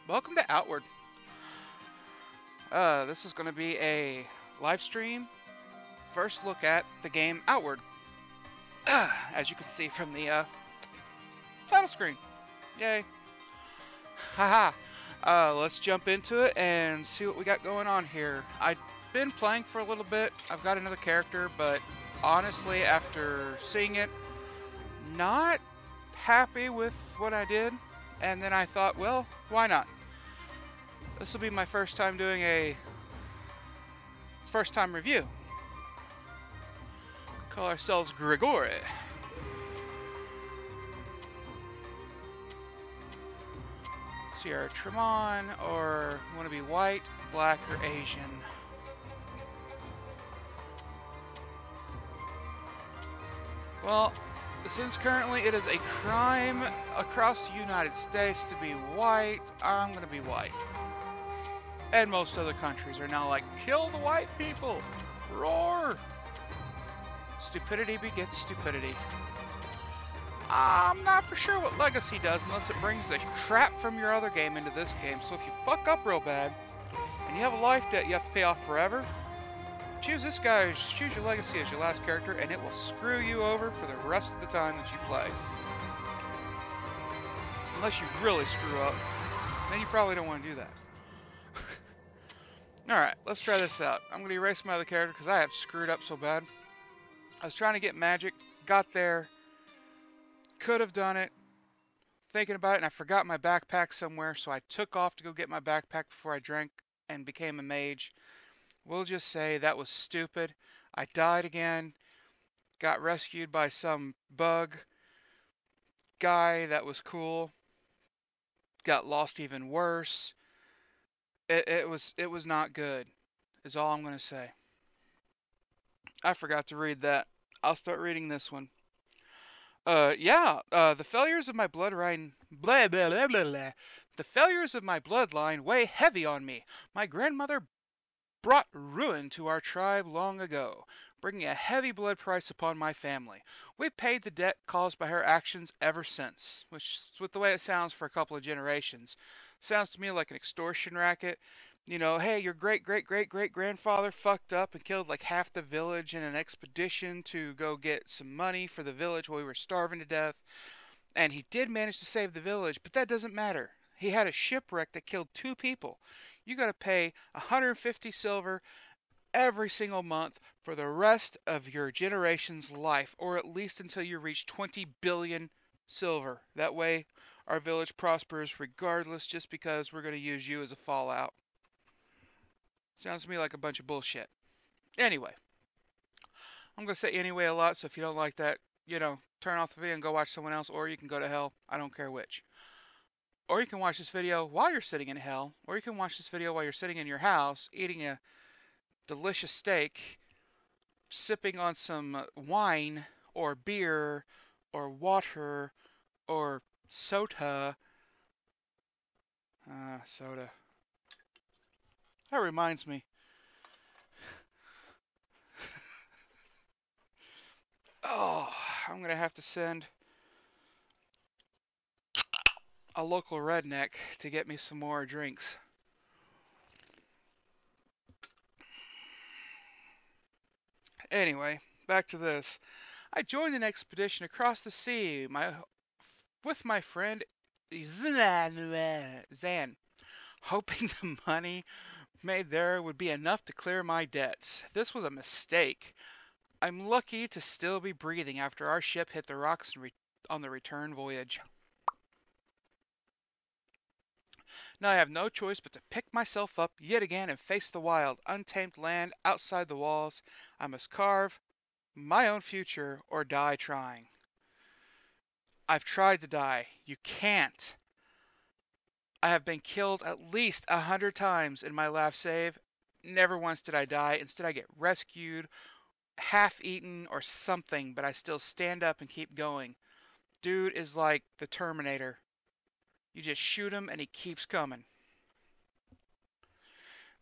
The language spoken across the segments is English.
Welcome to Outward. This is going to be a live stream. First look at the game Outward. As you can see from the title screen. Yay. Haha. Let's jump into it and see what we got going on here. I've been playing for a little bit. I've got another character, but honestly, after seeing it, not happy with what I did. And then I thought, well, why not? This will be my first time doing a first time review. Call ourselves Grigori. Sierra Tremont, or want to be white, black, or Asian. Well, since currently it is a crime across the United States to be white, I'm going to be white. And most other countries are now like, kill the white people! Roar! Stupidity begets stupidity. I'm not for sure what Legacy does unless it brings the crap from your other game into this game. So if you fuck up real bad, and you have a life debt you have to pay off forever, choose this guy, choose your Legacy as your last character, and it will screw you over for the rest of the time that you play. Unless you really screw up, then you probably don't want to do that. Alright, let's try this out. I'm going to erase my other character because I have screwed up so bad. I was trying to get magic, got there, could have done it, thinking about it, and I forgot my backpack somewhere, so I took off to go get my backpack before I drank and became a mage. We'll just say that was stupid. I died again, got rescued by some bug guy that was cool, got lost even worse. It was not good, is all I'm going to say. I forgot to read that. I'll start reading this one. The failures of my bloodline, the failures of my bloodline weigh heavy on me. My grandmother brought ruin to our tribe long ago, bringing a heavy blood price upon my family. We've paid the debt caused by her actions ever since, which, with the way it sounds for a couple of generations, sounds to me like an extortion racket. You know, hey, your great-great-great-great-grandfather fucked up and killed like half the village in an expedition to go get some money for the village while we were starving to death. And he did manage to save the village, but that doesn't matter. He had a shipwreck that killed 2 people. You gotta pay 150 silver every single month for the rest of your generation's life, or at least until you reach 20 billion silver. That way, our village prospers regardless, just because we're gonna use you as a fallout. Sounds to me like a bunch of bullshit. Anyway, I'm going to say anyway a lot, so if you don't like that, you know, turn off the video and go watch someone else, or you can go to hell. I don't care which. Or you can watch this video while you're sitting in hell, or you can watch this video while you're sitting in your house, eating a delicious steak, sipping on some wine, or beer, or water, or soda. Soda. That reminds me. Oh, I'm going to have to send a local redneck to get me some more drinks. Anyway, back to this. I joined an expedition across the sea with my friend Zan, hoping the money made there would be enough to clear my debts. This was a mistake. I'm lucky to still be breathing after our ship hit the rocks on the return voyage. Now I have no choice but to pick myself up yet again and face the wild, untamed land outside the walls. I must carve my own future or die trying. I've tried to die. You can't. I have been killed at least 100 times in my last save. Never once did I die. Instead, I get rescued, half-eaten, or something, but I still stand up and keep going. Dude is like the Terminator. You just shoot him and he keeps coming.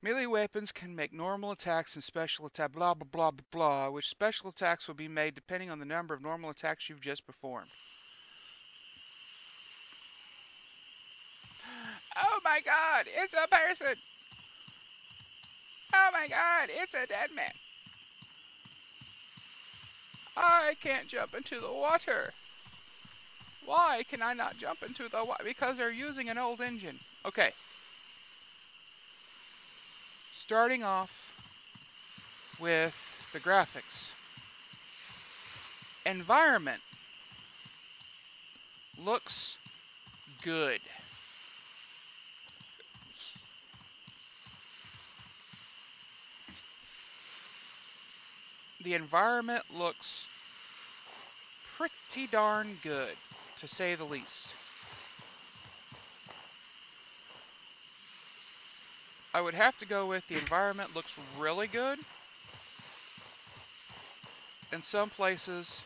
Melee weapons can make normal attacks and special attack blah blah blah blah blah, which special attacks will be made depending on the number of normal attacks you've just performed. Oh my god, it's a person! Oh my god, it's a dead man! I can't jump into the water! Why can I not jump into the water? Because they're using an old engine. Okay. Starting off with the graphics. Environment looks good. The environment looks pretty darn good, to say the least. I would have to go with the environment looks really good in some places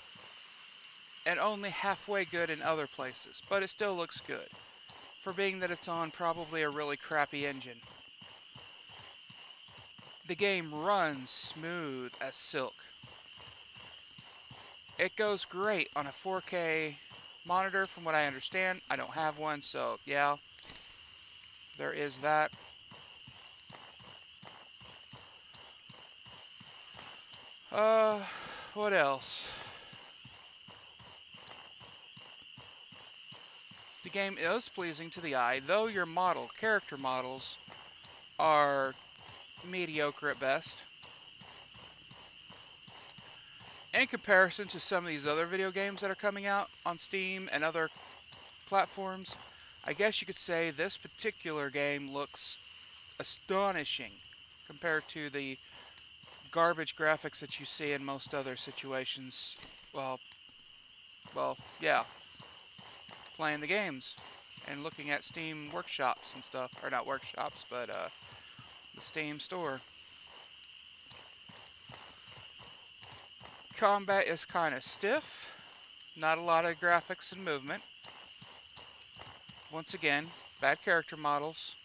and only halfway good in other places, but it still looks good for being that it's on probably a really crappy engine. The game runs smooth as silk. It goes great on a 4K monitor from what I understand. I don't have one, so yeah, there is that. What else? The game is pleasing to the eye, though your character models are mediocre at best. In comparison to some of these other video games that are coming out on Steam and other platforms, I guess you could say this particular game looks astonishing compared to the garbage graphics that you see in most other situations. Well, yeah, playing the games and looking at Steam workshops and stuff, or not workshops, but the Steam store. Combat is kind of stiff, not a lot of graphics and movement. Once again, bad character models.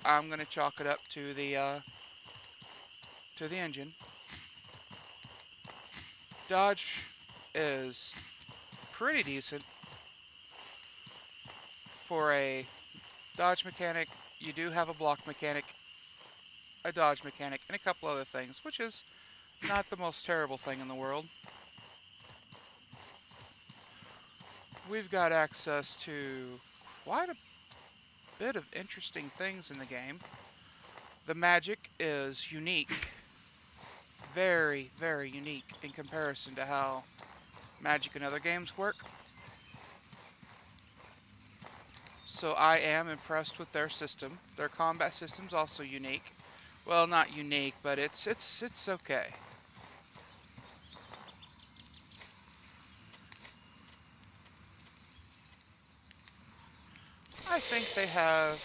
I'm gonna chalk it up to the engine. Dodge is pretty decent for a dodge mechanic. You do have a block mechanic, a dodge mechanic, and a couple other things, which is not the most terrible thing in the world. We've got access to quite a bit of interesting things in the game. The magic is unique. Very, very unique in comparison to how magic in other games work. So I am impressed with their system. Their combat system's also unique. Well, not unique, but it's okay. I think they have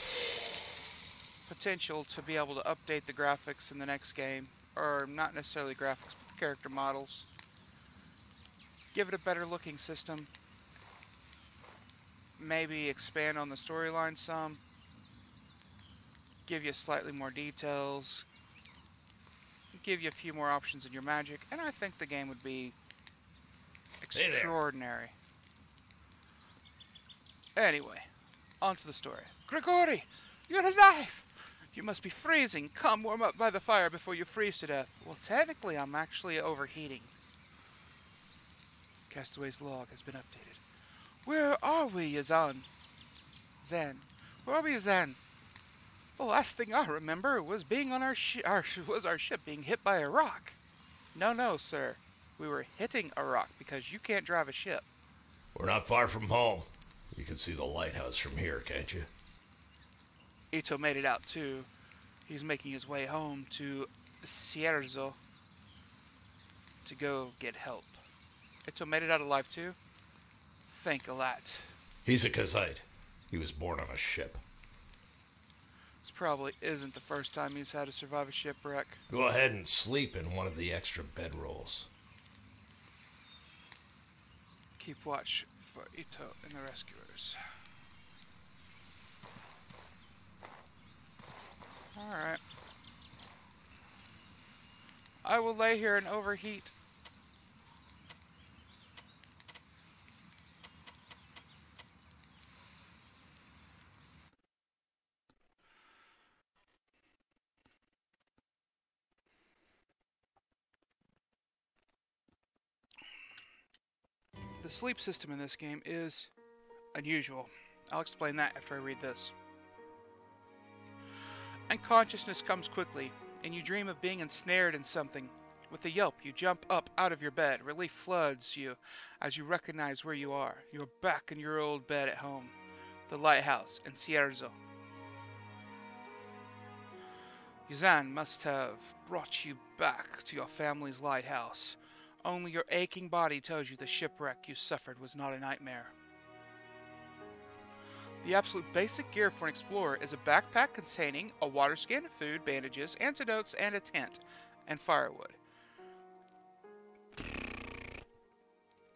potential to be able to update the graphics in the next game, or not necessarily graphics, but the character models. Give it a better looking system. Maybe expand on the storyline some. Give you slightly more details. Give you a few more options in your magic, and I think the game would be extraordinary. Anyway, on to the story. Grigori, you're alive! You must be freezing. Come warm up by the fire before you freeze to death. Well, technically, I'm actually overheating. Castaway's log has been updated. Where are we, Yazan? Zan. Where are we, Zan? The last thing I remember was being on our ship being hit by a rock. No, sir. We were hitting a rock because you can't drive a ship. We're not far from home. You can see the lighthouse from here, can't you? Ito made it out too. He's making his way home to Cierzo to go get help. Ito made it out alive too? Thank a lot. He's a Kazite. He was born on a ship. This probably isn't the first time he's had to survive a shipwreck. Go ahead and sleep in one of the extra bedrolls. Keep watch for Ito and the rescuers. Alright. I will lay here and overheat. The sleep system in this game is unusual. I'll explain that after I read this. Unconsciousness comes quickly, and you dream of being ensnared in something. With a yelp, you jump up out of your bed. Relief floods you as you recognize where you are. You're back in your old bed at home, the lighthouse in Cierzo. Yuzan must have brought you back to your family's lighthouse. Only your aching body tells you the shipwreck you suffered was not a nightmare. The absolute basic gear for an explorer is a backpack containing a water skin, food, bandages, antidotes, and a tent, and firewood.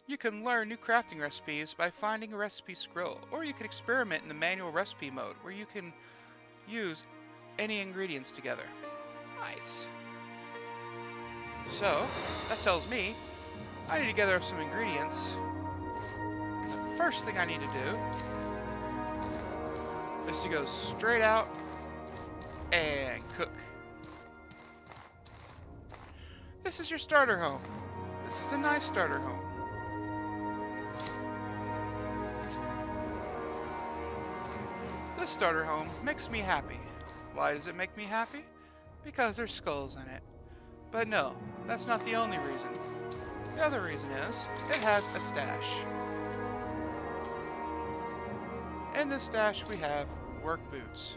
You can learn new crafting recipes by finding a recipe scroll, or you can experiment in the manual recipe mode, where you can use any ingredients together. Nice. So, that tells me I need to gather up some ingredients. The first thing I need to do is to go straight out and cook. This is your starter home. This is a nice starter home. This starter home makes me happy. Why does it make me happy? Because there's skulls in it. But no, that's not the only reason. The other reason is, it has a stash. In this stash we have work boots.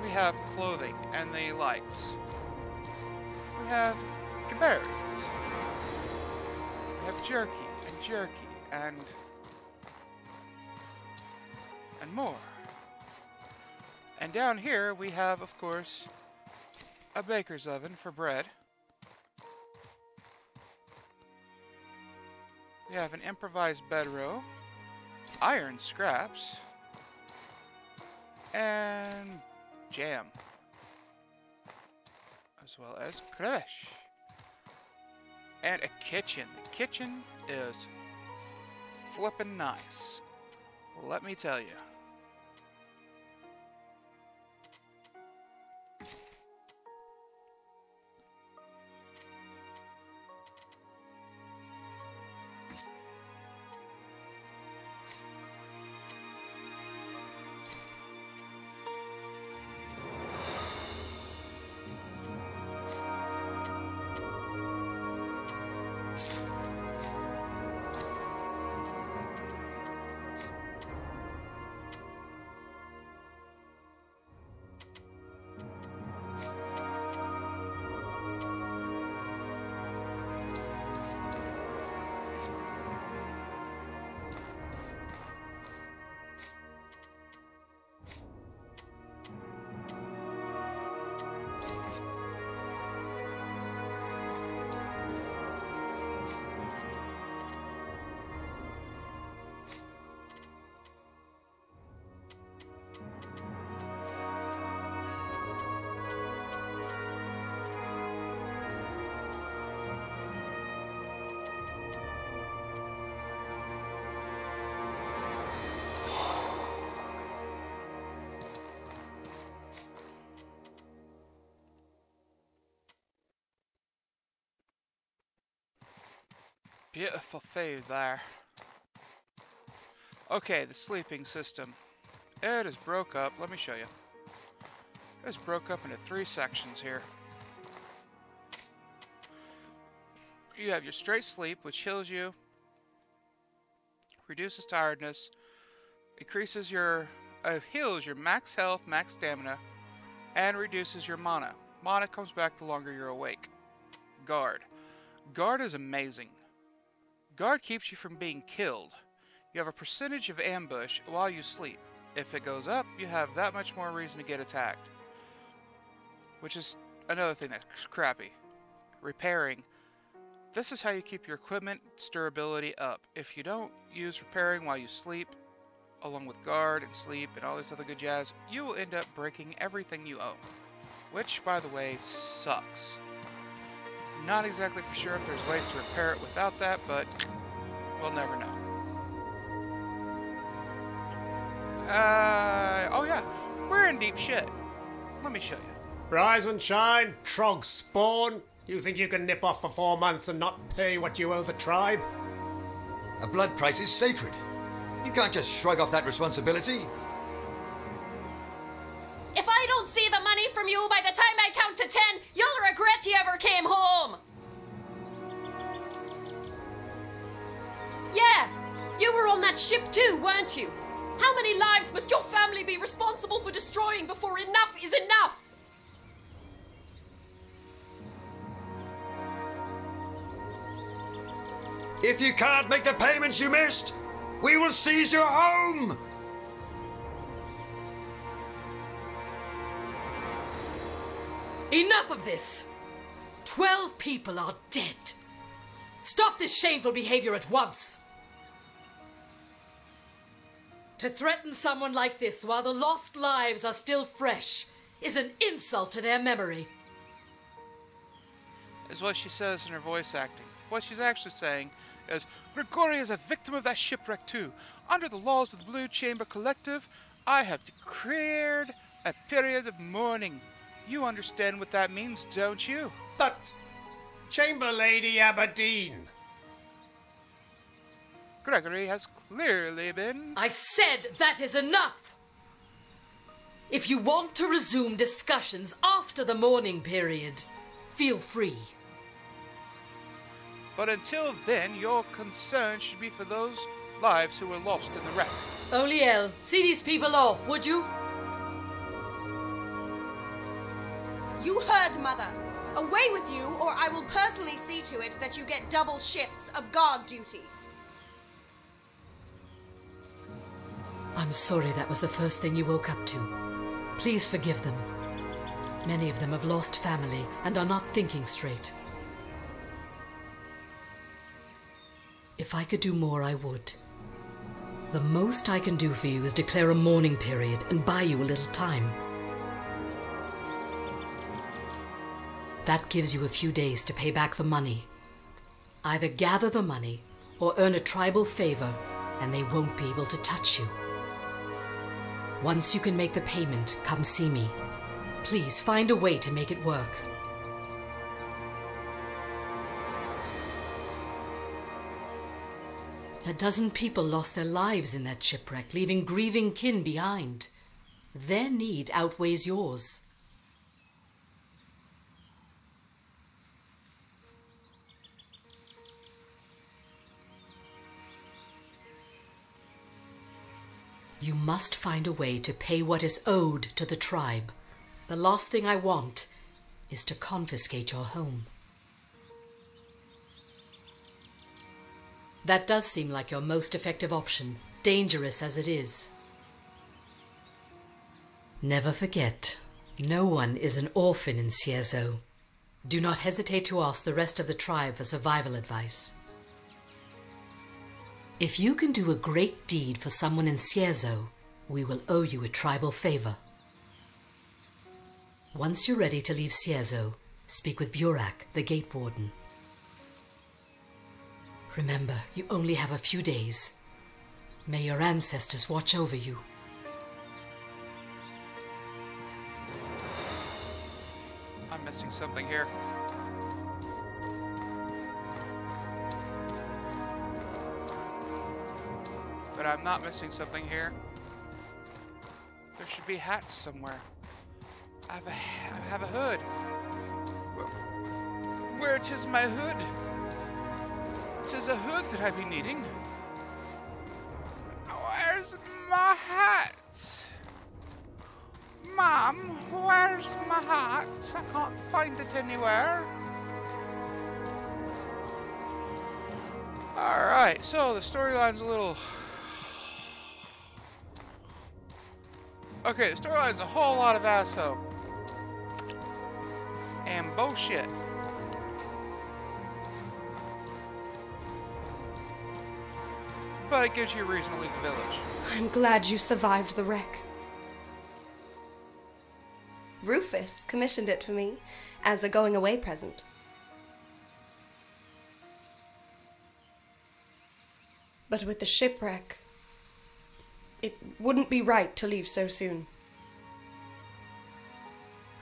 We have clothing and the likes. We have berries. We have jerky and more. And down here we have, of course, a baker's oven for bread. We have an improvised bedrow, iron scraps, and jam, as well as creche. And a kitchen. The kitchen is flippin' nice, let me tell you. Beautiful food there. Okay, the sleeping system. It is broke up. Let me show you. It is broke up into 3 sections here. You have your straight sleep, which heals you, reduces tiredness, increases your heals your max health, max stamina, and reduces your mana. Mana comes back the longer you're awake. Guard. Guard is amazing. Guard keeps you from being killed. You have a percentage of ambush while you sleep. If it goes up, you have that much more reason to get attacked. Which is another thing that's crappy. Repairing. This is how you keep your equipment durability up. If you don't use repairing while you sleep, along with guard and sleep and all this other good jazz, you will end up breaking everything you own. Which, by the way, sucks. Not exactly for sure if there's ways to repair it without that, but we'll never know. Oh yeah, We're in deep shit. Let me show you. Rise and shine, Trog spawn. You think you can nip off for 4 months and not pay what you owe the tribe? A blood price is sacred. You can't just shrug off that responsibility. If I don't see the money from you by the time I count to 10, you'll regret you ever came home. Yeah, you were on that ship too, weren't you? How many lives must your family be responsible for destroying before enough is enough? If you can't make the payments you missed, we will seize your home! Enough of this! 12 people are dead. Stop this shameful behavior at once! To threaten someone like this while the lost lives are still fresh is an insult to their memory. Is what she says in her voice acting. What she's actually saying is, Grigori is a victim of that shipwreck too. Under the laws of the Blue Chamber Collective, I have declared a period of mourning. You understand what that means, don't you? But, Chamber Lady Aberdeen. Gregory has clearly been... I said that is enough! If you want to resume discussions after the mourning period, feel free. But until then, your concern should be for those lives who were lost in the wreck. Oliel, see these people off, would you? You heard, Mother. Away with you, or I will personally see to it that you get double shifts of guard duty. I'm sorry that was the first thing you woke up to. Please forgive them. Many of them have lost family and are not thinking straight. If I could do more, I would. The most I can do for you is declare a mourning period and buy you a little time. That gives you a few days to pay back the money. Either gather the money or earn a tribal favor, and they won't be able to touch you. Once you can make the payment, come see me. Please find a way to make it work. A dozen people lost their lives in that shipwreck, leaving grieving kin behind. Their need outweighs yours. You must find a way to pay what is owed to the tribe. The last thing I want is to confiscate your home. That does seem like your most effective option, dangerous as it is. Never forget, no one is an orphan in Cierzo. Do not hesitate to ask the rest of the tribe for survival advice. If you can do a great deed for someone in Cierzo, we will owe you a tribal favor. Once you're ready to leave Cierzo, speak with Burak, the Gate Warden. Remember, you only have a few days. May your ancestors watch over you. I'm missing something here. But I'm not missing something here. There should be hats somewhere. I have a hood. Where 'tis my hood? 'Tis a hood that I be needing. Where's my hat? Mom, where's my hat? I can't find it anywhere. Alright, so the storyline's a little... Okay, the storyline's a whole lot of asshole. And bullshit. But it gives you a reason to leave the village. I'm glad you survived the wreck. Rufus commissioned it for me as a going-away present. But with the shipwreck, it wouldn't be right to leave so soon.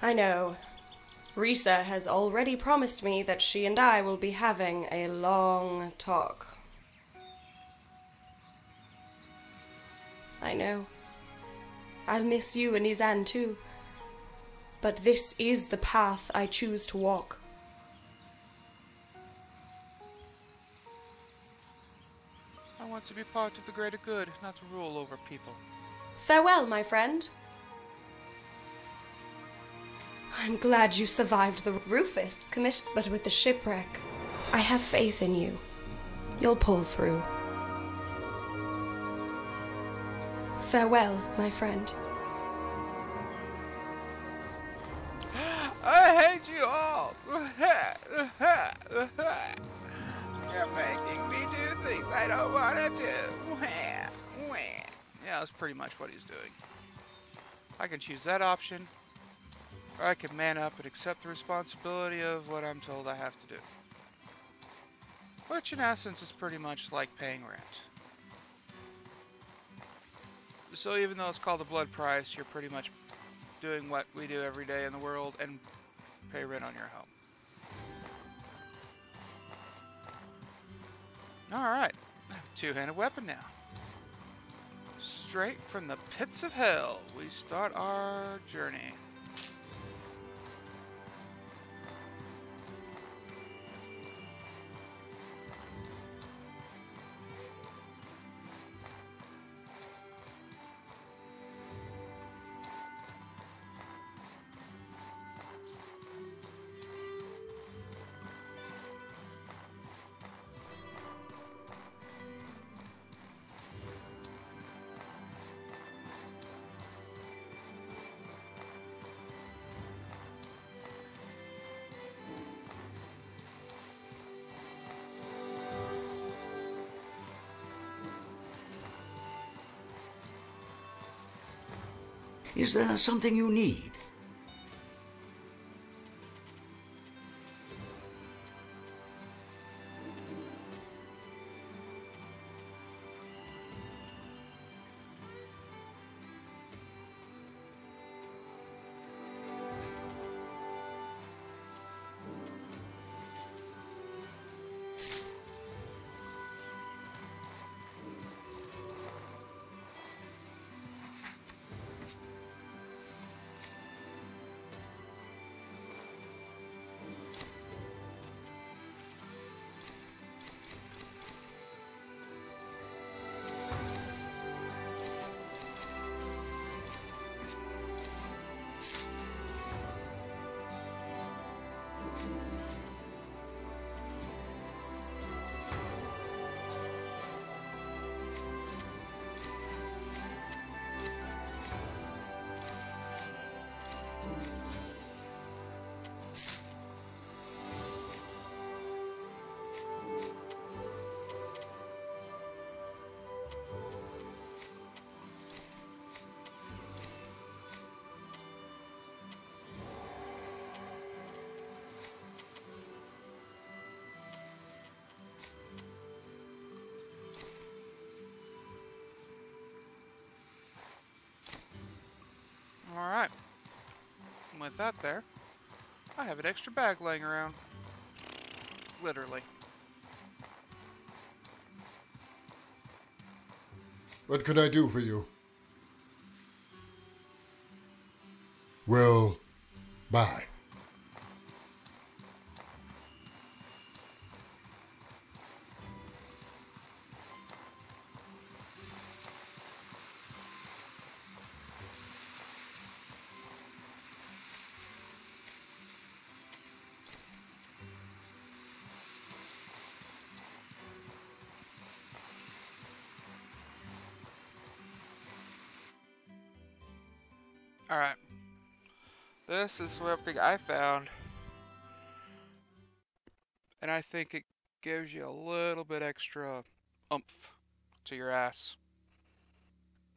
I know. Risa has already promised me that she and I will be having a long talk. I know. I'll miss you and Izan too. But this is the path I choose to walk. I want to be part of the greater good, not to rule over people. Farewell, my friend. I'm glad you survived the Rufus commission, but with the shipwreck, I have faith in you. You'll pull through. Farewell, my friend. I hate you all! You're making me do things I don't want to do. Yeah, that's pretty much what he's doing. I can choose that option, or I can man up and accept the responsibility of what I'm told I have to do. Which in essence is pretty much like paying rent. So even though it's called a blood price, you're pretty much doing what we do every day in the world and pay rent on your home. Alright, I have a two-handed weapon now. Straight from the pits of hell, we start our journey. Is there something you need? Alright. With that there, I have an extra bag laying around. Literally. What can I do for you? Well, bye. Alright. This is something I found. And I think it gives you a little bit extra oomph to your ass.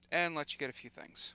And lets you get a few things.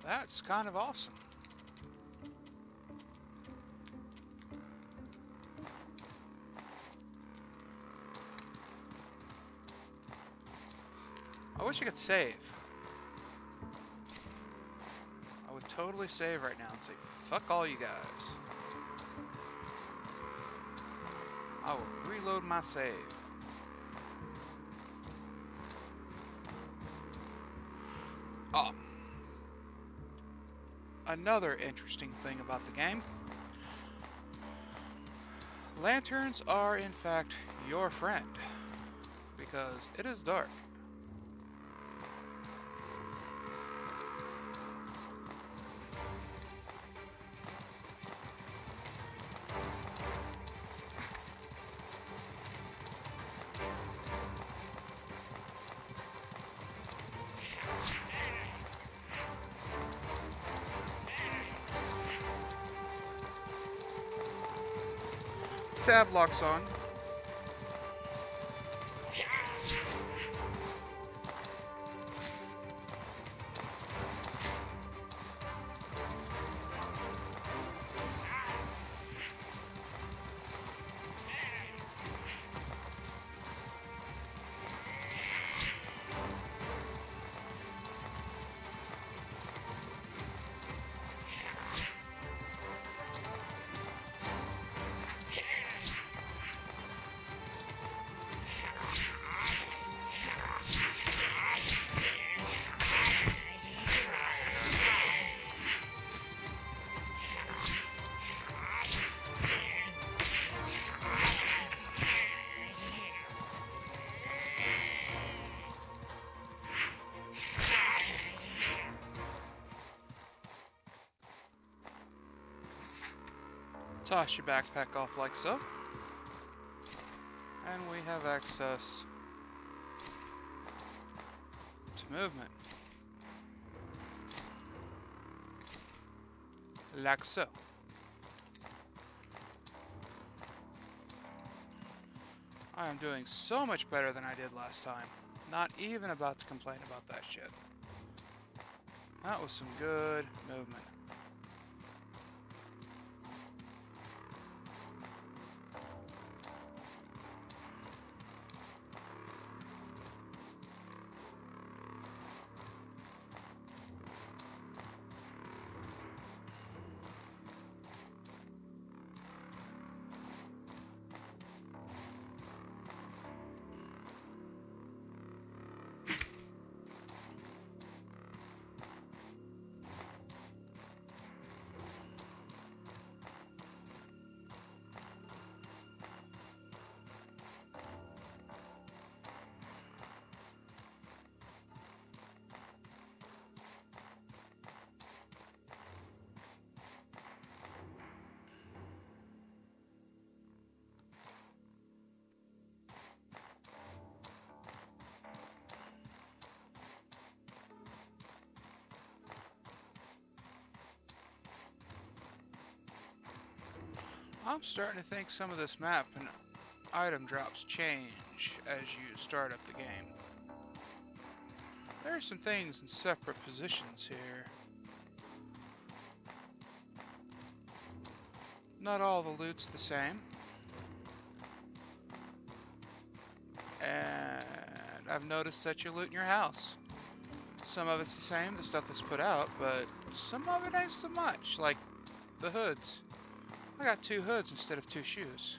That's kind of awesome. I wish I could save. I would totally save right now and say, fuck all you guys. I will reload my save. Oh. Another interesting thing about the game. Lanterns are in fact your friend. Because it is dark. Tab locks on. Toss your backpack off like so. And we have access to movement. Like so. I am doing so much better than I did last time. Not even about to complain about that shit. That was some good movement. I'm starting to think some of this map and item drops change as you start up the game. There are some things in separate positions here. Not all the loot's the same. And I've noticed that you loot in your house. Some of it's the same, the stuff that's put out, but some of it ain't so much, like the hoods. I got 2 hoods instead of 2 shoes.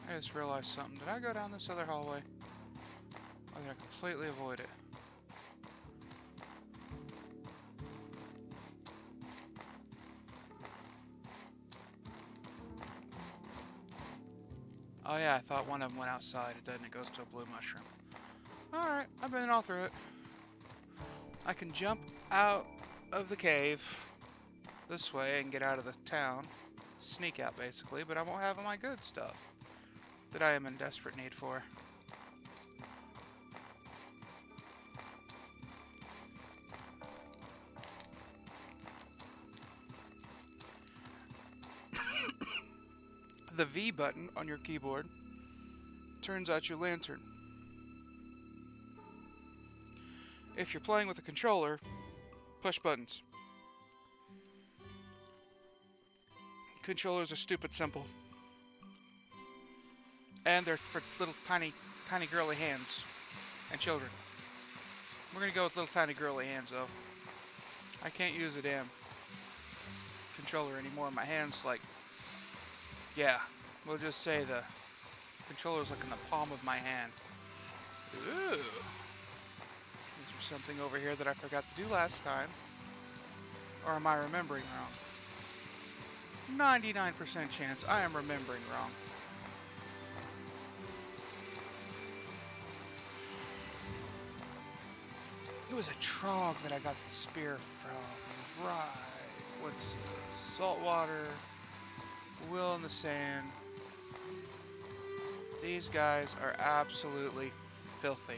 I just realized something. Did I go down this other hallway? Or did I completely avoid it? Oh yeah, I thought one of them went outside. It doesn't. It goes to a blue mushroom. Alright, I've been all through it. I can jump out of the cave this way and get out of the town. Sneak out, basically, but I won't have my good stuff that I am in desperate need for. The V button on your keyboard turns out your lantern. If you're playing with a controller, push buttons. Controllers are stupid simple. And they're for little tiny girly hands and children. We're gonna go with little tiny girly hands though. I can't use a damn controller anymore. My hands like, yeah, we'll just say the controller's like in the palm of my hand. Ooh. Is there something over here that I forgot to do last time? Or am I remembering wrong? 99% chance I am remembering wrong. It was a trog that I got the spear from. Right. Let's see. Salt water. Will in the sand. These guys are absolutely filthy.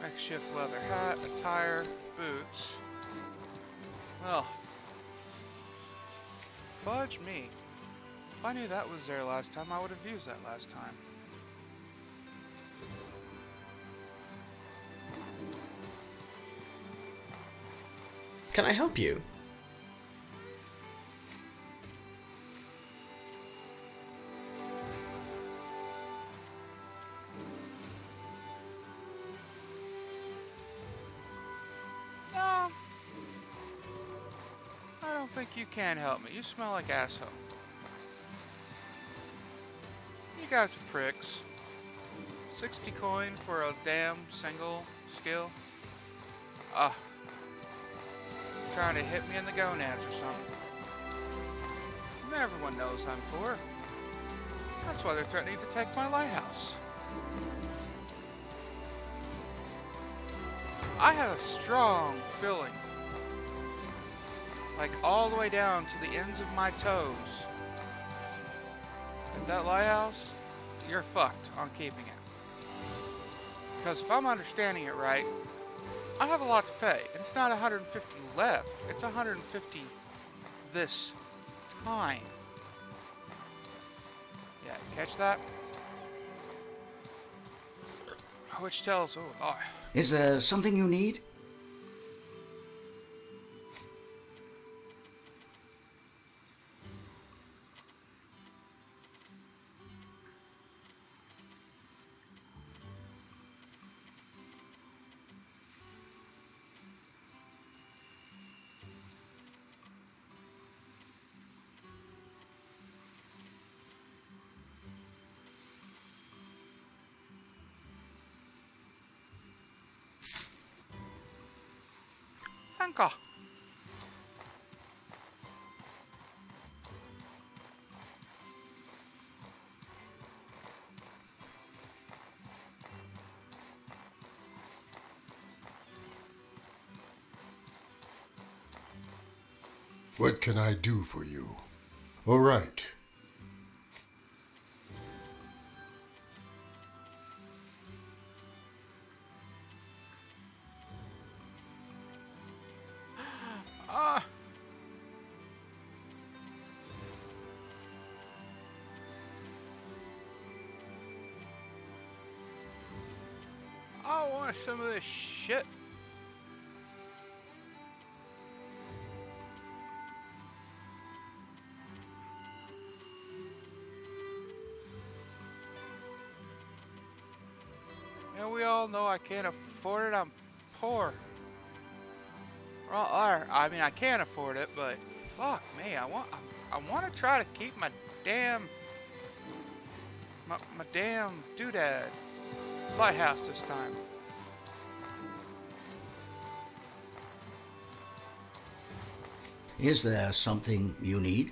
Makeshift leather hat, attire, boots. Well, fudge me. If I knew that was there last time, I would have used that last time. Can I help you? No. I don't think you can help me. You smell like asshole. You guys are pricks. 60 coin for a damn single skill. Trying to hit me in the gonads or something. Everyone knows I'm poor. That's why they're threatening to take my lighthouse. I have a strong feeling, like all the way down to the ends of my toes, that lighthouse, you're fucked on keeping it. Because if I'm understanding it right, I have a lot to pay. And it's not 150 left. It's 150 this time. Yeah, you catch that? Which tells... Oh, Is there something you need? thank you. What can I do for you? All right. I want some of this shit. And we all know I can't afford it. I'm poor. Well, I mean, I can afford it, but fuck me. I want to try to keep my damn doodad lighthouse this time. Is there something you need?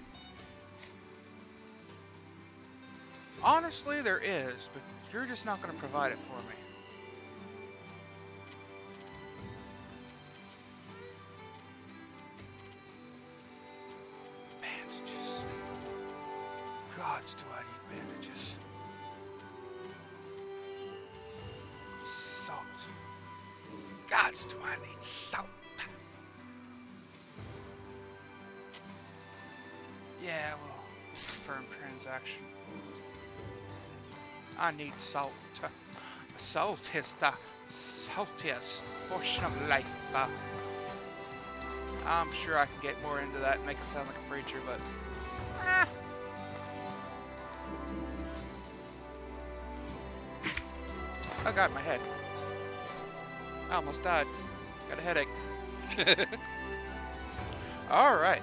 Honestly, there is, but you're just not going to provide it for me. Bandages. Gods, do I need bandages? Salt. Gods, do I need salt? Yeah, well, confirm transaction. I need salt. Salt is the saltiest portion of life. I'm sure I can get more into that and make it sound like a preacher, but... I got my head. I almost died. Got a headache. Alright.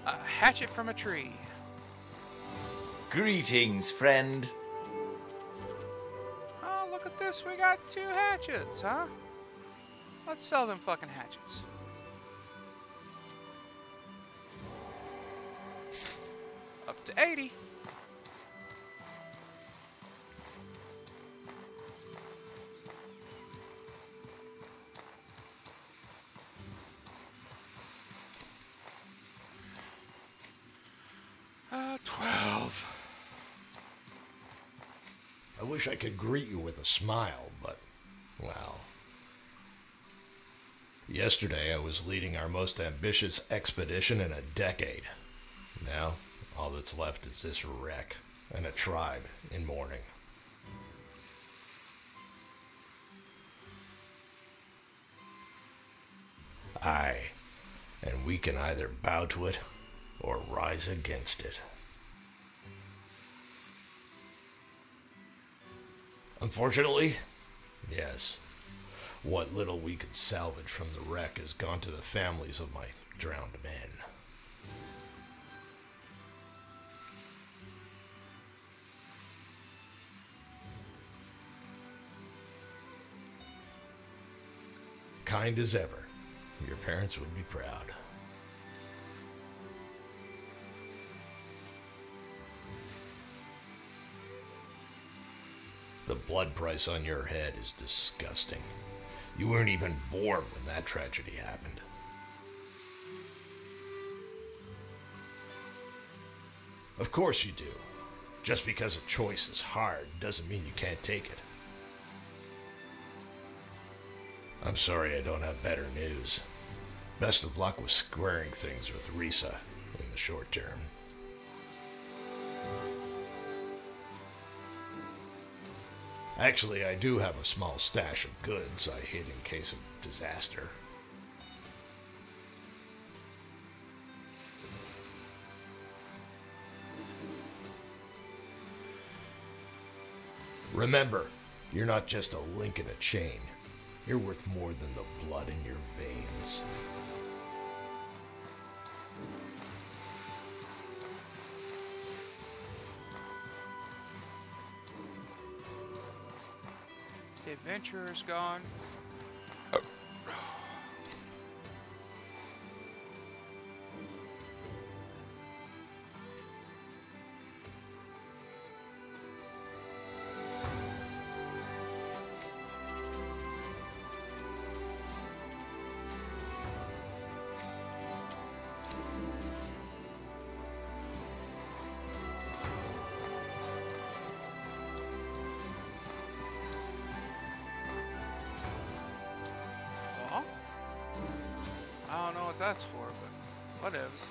A hatchet from a tree. Greetings, friend. Oh, look at this. We got 2 hatchets, huh? Let's sell them fucking hatchets. Up to 80. I wish I could greet you with a smile, but, well... Yesterday I was leading our most ambitious expedition in a decade. Now, all that's left is this wreck, and a tribe in mourning. Aye, and we can either bow to it, or rise against it. Unfortunately, yes, what little we could salvage from the wreck has gone to the families of my drowned men. Kind as ever, your parents would be proud. The blood price on your head is disgusting. You weren't even born when that tragedy happened. Of course you do. Just because a choice is hard doesn't mean you can't take it. I'm sorry I don't have better news. Best of luck with squaring things with Risa in the short term. Actually, I do have a small stash of goods I hid in case of disaster. Remember, you're not just a link in a chain. You're worth more than the blood in your veins. The adventurer's gone. I don't know what that's for, but whatevs.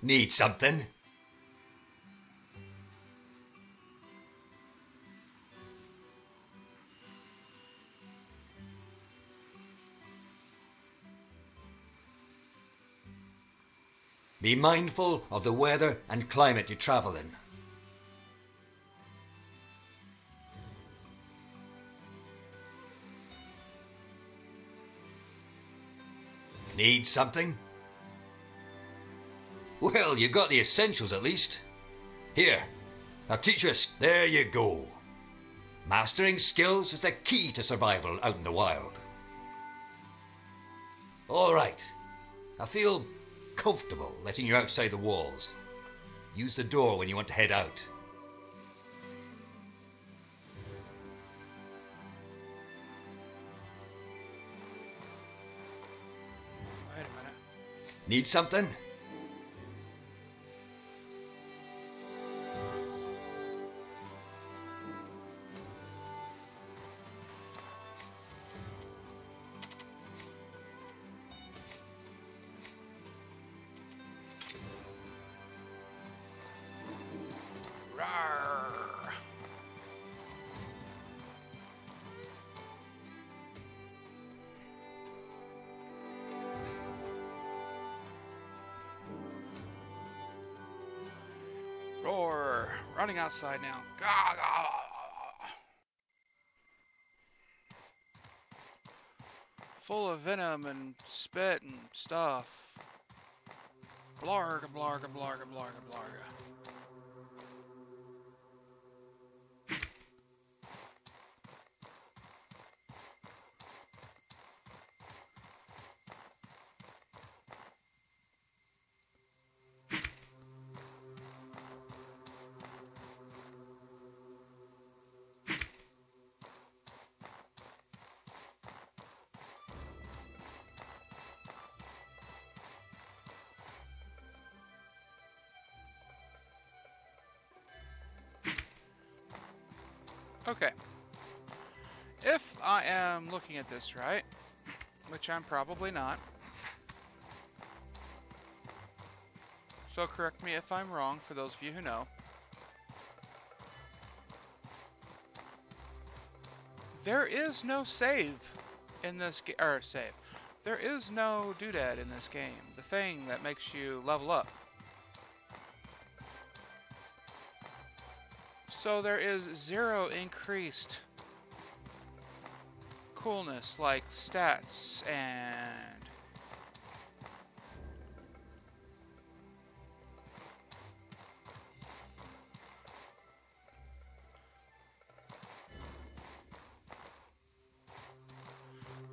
Need something? Be mindful of the weather and climate you travel in. Need something? Well, you got the essentials at least. Here, Artitrus, there you go. Mastering skills is the key to survival out in the wild. All right, I feel comfortable letting you outside the walls. Use the door when you want to head out. Wait a minute. Need something? Rawr. Roar. Running outside now. Gah, gah. Full of venom and spit and stuff. Blarga, blarga, blarga, blarga, blarga. Okay. If I am looking at this right, which I'm probably not, so correct me if I'm wrong for those of you who know, there is no save in this game, or save. There is no doodad in this game, the thing that makes you level up. So there is zero increased coolness like stats and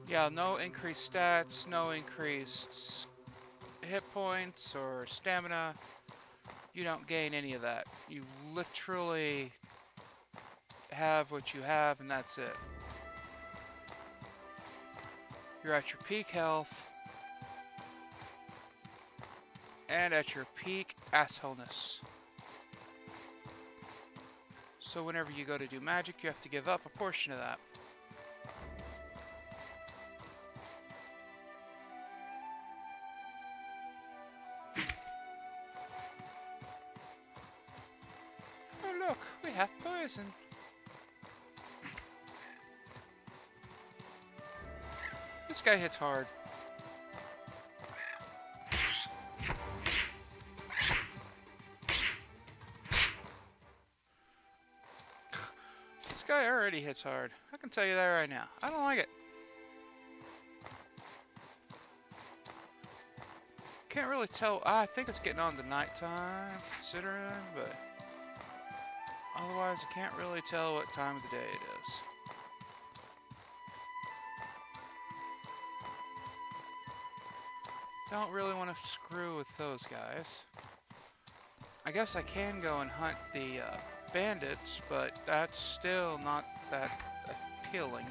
yeah, no increased stats, no increased hit points or stamina. You don't gain any of that. You literally have what you have and that's it. You're at your peak health and at your peak assholeness. So whenever you go to do magic, you have to give up a portion of that. Oh look, we have poison. This guy hits hard. This guy already hits hard. I can tell you that right now. I don't like it. Can't really tell. I think it's getting on to nighttime, considering, but otherwise I can't really tell what time of the day it is. Don't really want to screw with those guys. I guess I can go and hunt the bandits, but that's still not that appealing.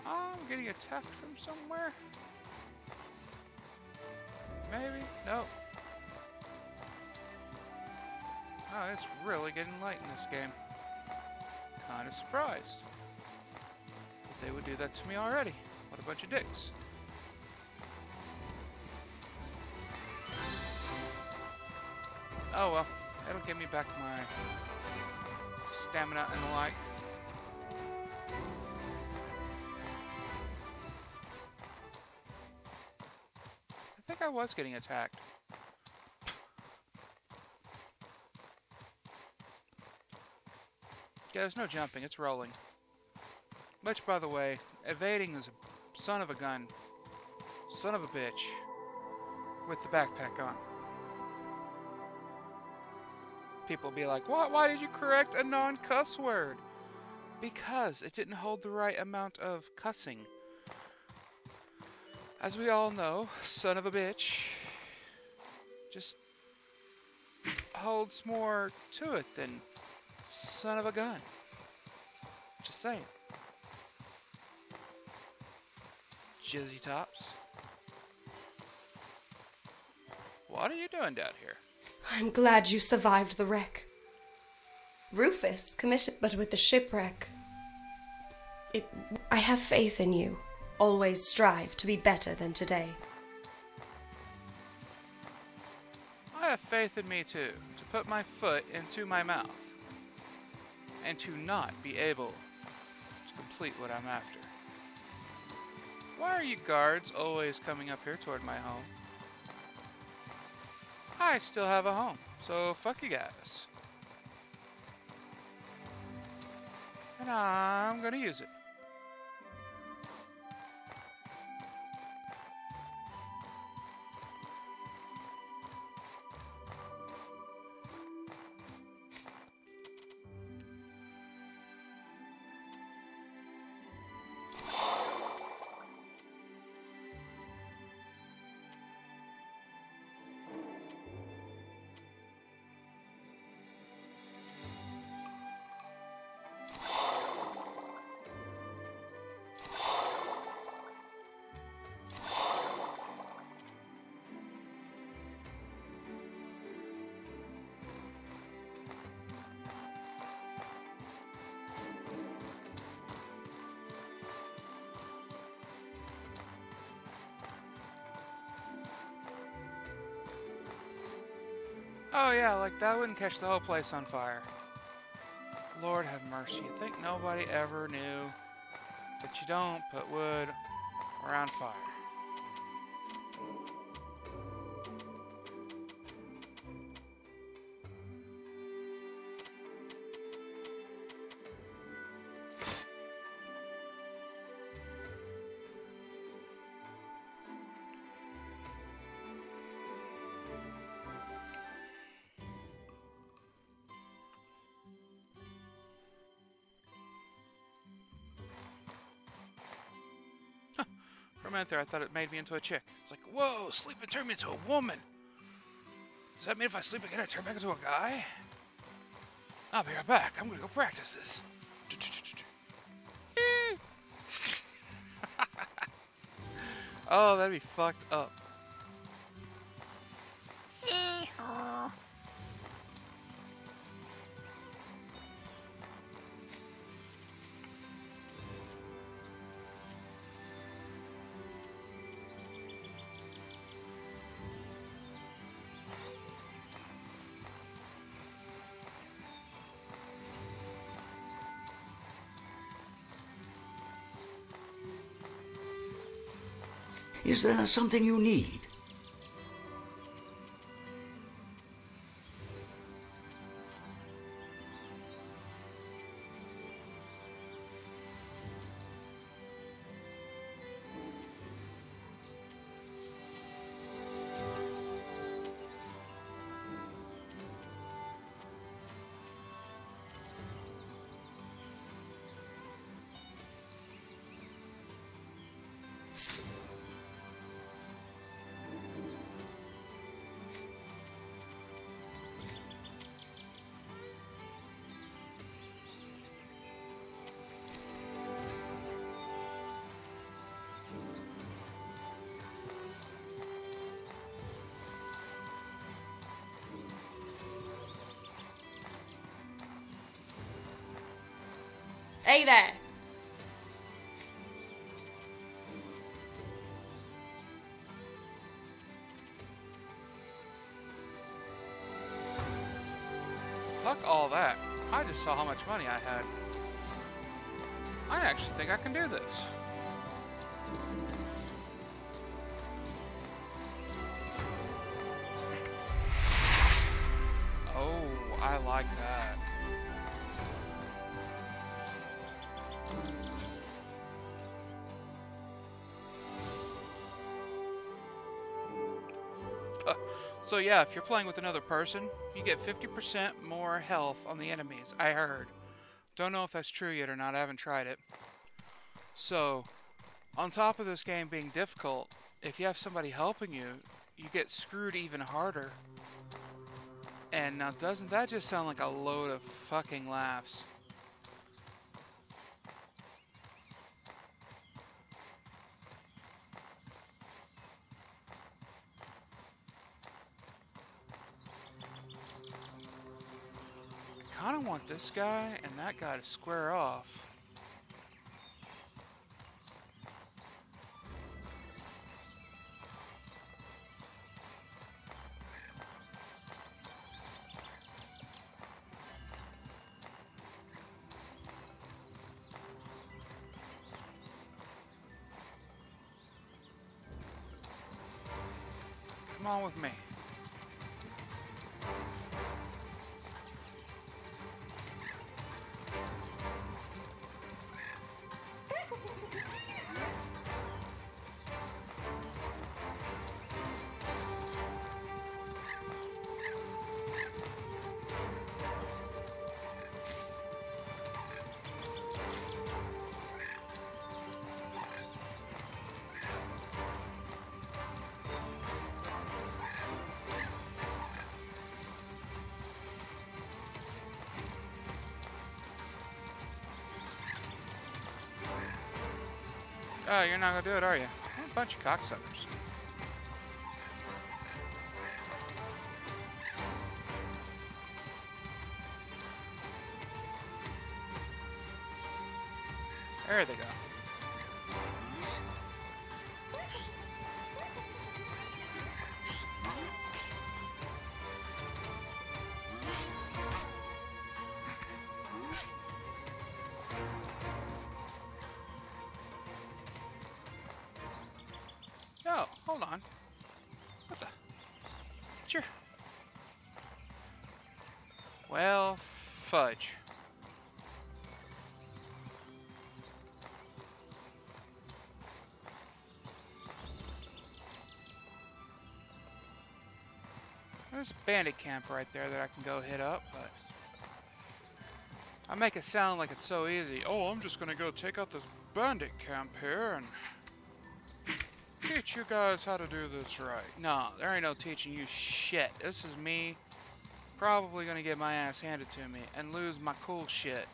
I'm getting attacked from somewhere. Maybe? Nope. Oh, it's really getting late in this game. Kinda surprised. They would do that to me already. What a bunch of dicks. Oh well, it'll give me back my stamina and the like. I think I was getting attacked. Yeah, there's no jumping, it's rolling. Which, by the way, evading is a son of a gun. Son of a bitch. With the backpack on. People be like, what? Why did you correct a non-cuss word? Because it didn't hold the right amount of cussing. As we all know, son of a bitch just holds more to it than son of a gun. Just saying. Jizzy tops. What are you doing down here? I'm glad you survived the wreck. Rufus commissioned, but with the shipwreck. I have faith in you. Always strive to be better than today. I have faith in me too, to put my foot into my mouth. And to not be able to complete what I'm after. Why are you guards always coming up here toward my home? I still have a home, so fuck you guys. And I'm gonna use it. Oh yeah, like that wouldn't catch the whole place on fire. Lord have mercy, you think nobody ever knew that you don't put wood around fire? For a minute there, I thought it made me into a chick. It's like, whoa, sleeping turned me into a woman. Does that mean if I sleep again, I turn back into a guy? I'll be right back. I'm gonna go practice this. Oh, that'd be fucked up. Is there something you need? Hey there! Fuck all that. I just saw how much money I had. I actually think I can do this. Oh, I like that. So yeah, if you're playing with another person, you get 50% more health on the enemies, I heard. Don't know if that's true yet or not, I haven't tried it. So, on top of this game being difficult, if you have somebody helping you, you get screwed even harder. And now doesn't that just sound like a load of fucking laughs? I kind of want this guy and that guy to square off. Come on with me. Oh, you're not gonna do it, are you? What a bunch of cocksuckers. There they go. Oh, hold on. What the? Sure. Well, fudge. There's a bandit camp right there that I can go hit up, but I make it sound like it's so easy. Oh, I'm just gonna go take out this bandit camp here and teach you guys how to do this right. No, there ain't no teaching you shit. This is me probably gonna get my ass handed to me and lose my cool shit.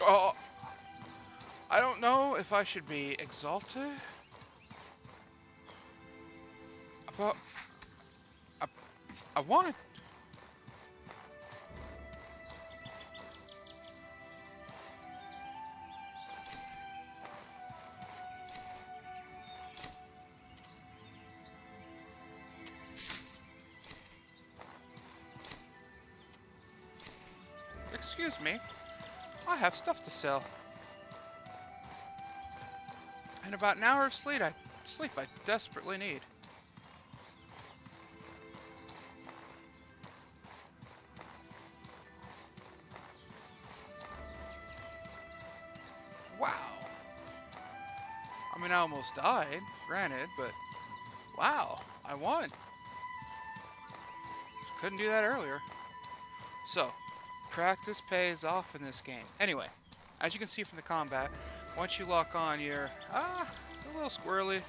Oh, I don't know if I should be exalted about I won. Excuse me. I have stuff to sell. And about an hour of sleep I desperately need. Wow. I mean, I almost died, granted, but wow, I won. couldn't do that earlier. So, practice pays off in this game. Anyway, as you can see from the combat, once you lock on, you're a little squirrely.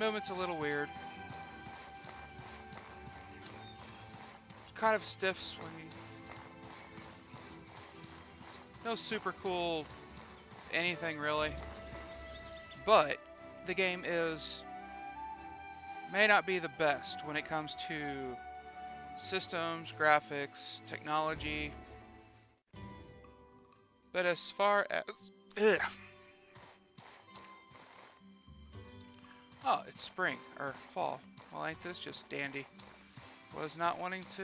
Movement's a little weird. Kind of stiff swinging. No super cool anything really. But the game may not be the best when it comes to systems, graphics, technology. But as far as oh, it's spring or fall. Well, ain't this just dandy? Was not wanting to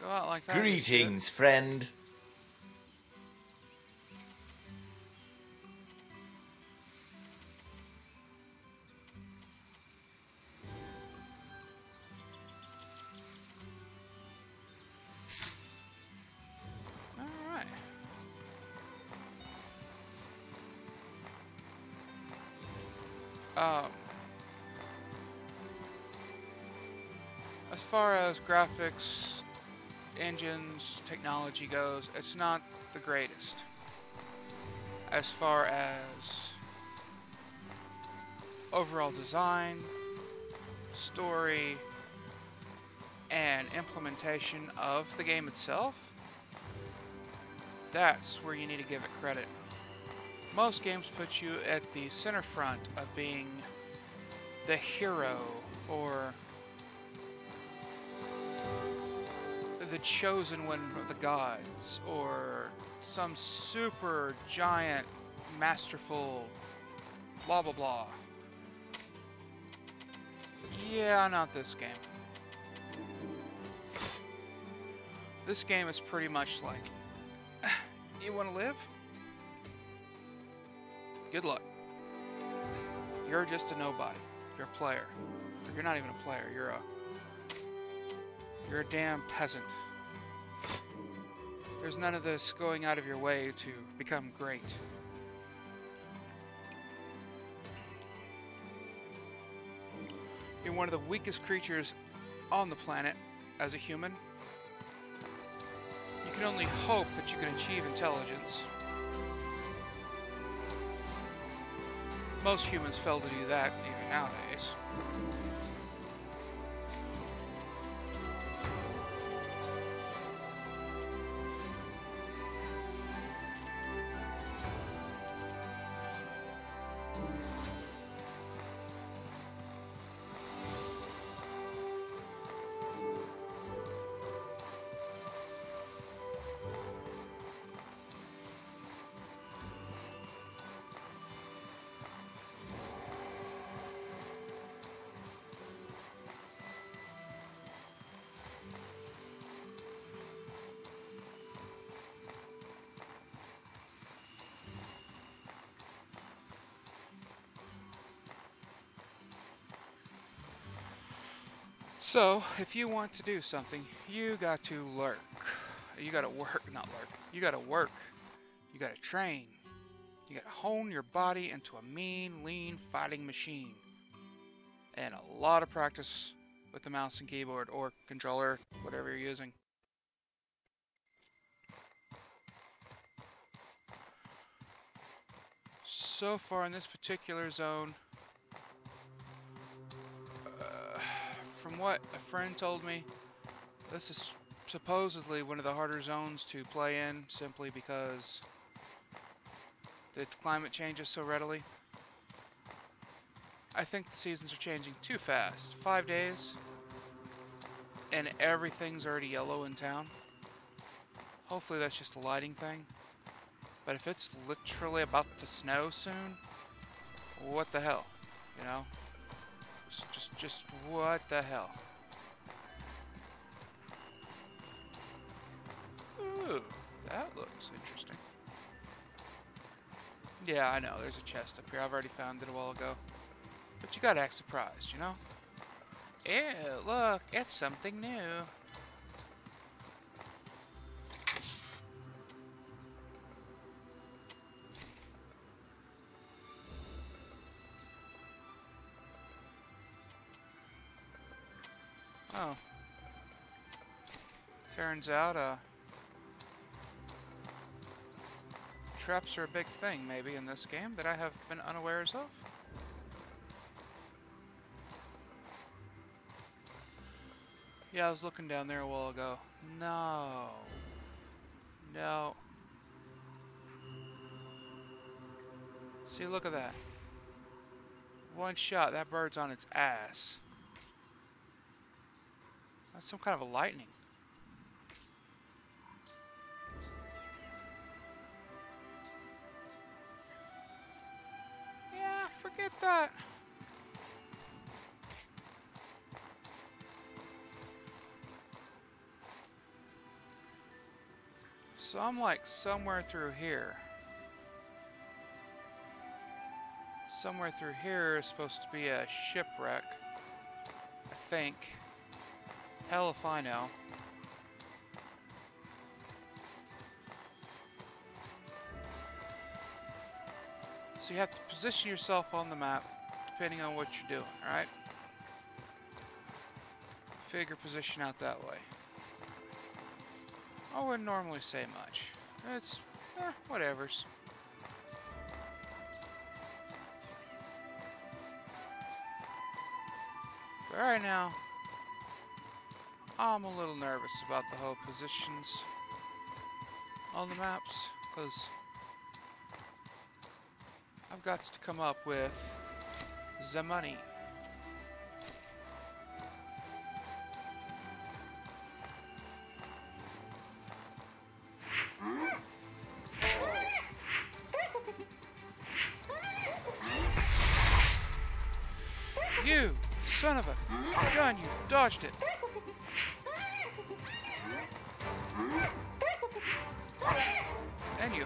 go out like that. Greetings, friend. Alright. As far as graphics, engines, technology goes, it's not the greatest. As far as overall design, story, and implementation of the game itself, that's where you need to give it credit. Most games put you at the center front of being the hero or the chosen one of the gods or some super giant masterful blah blah blah. Yeah, not this game. This game is pretty much like, you want to live? Good luck. You're just a nobody. You're a player. Or you're not even a player. You're a damn peasant. There's none of this going out of your way to become great. You're one of the weakest creatures on the planet as a human. You can only hope that you can achieve intelligence. Most humans fail to do that even nowadays. So, if you want to do something, you got to lurk. You gotta work, not lurk. You gotta work. You gotta train. You gotta hone your body into a mean, lean fighting machine. And a lot of practice with the mouse and keyboard or controller, whatever you're using. So far in this particular zone, from what a friend told me, this is supposedly one of the harder zones to play in simply because the climate changes so readily. I think the seasons are changing too fast. 5 days and everything's already yellow in town. Hopefully that's just a lighting thing. But if it's literally about to snow soon, what the hell, you know? Just what the hell? Ooh, that looks interesting. Yeah, I know, there's a chest up here. I've already found it a while ago. But you gotta act surprised, you know? Ew, look, it's something new. Oh, Turns out, traps are a big thing, maybe, in this game that I have been unawares of. Yeah, I was looking down there a while ago. No. No. See, look at that. One shot, that bird's on its ass. That's some kind of a lightning. Yeah, forget that. So I'm like somewhere through here. Somewhere through here is supposed to be a shipwreck, I think. Hell if I know. So you have to position yourself on the map depending on what you're doing, right? Figure position out that way. I wouldn't normally say much. It's, whatevers. But right now, I'm a little nervous about the whole positions on the maps, because I've got to come up with the money. You son of a gun, you dodged it. And you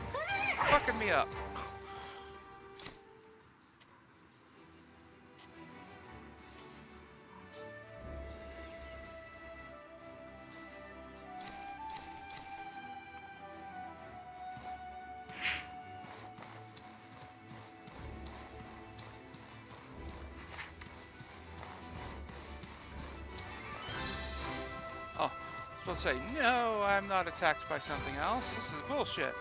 fucking me up. Say, no, I'm not attacked by something else. This is bullshit.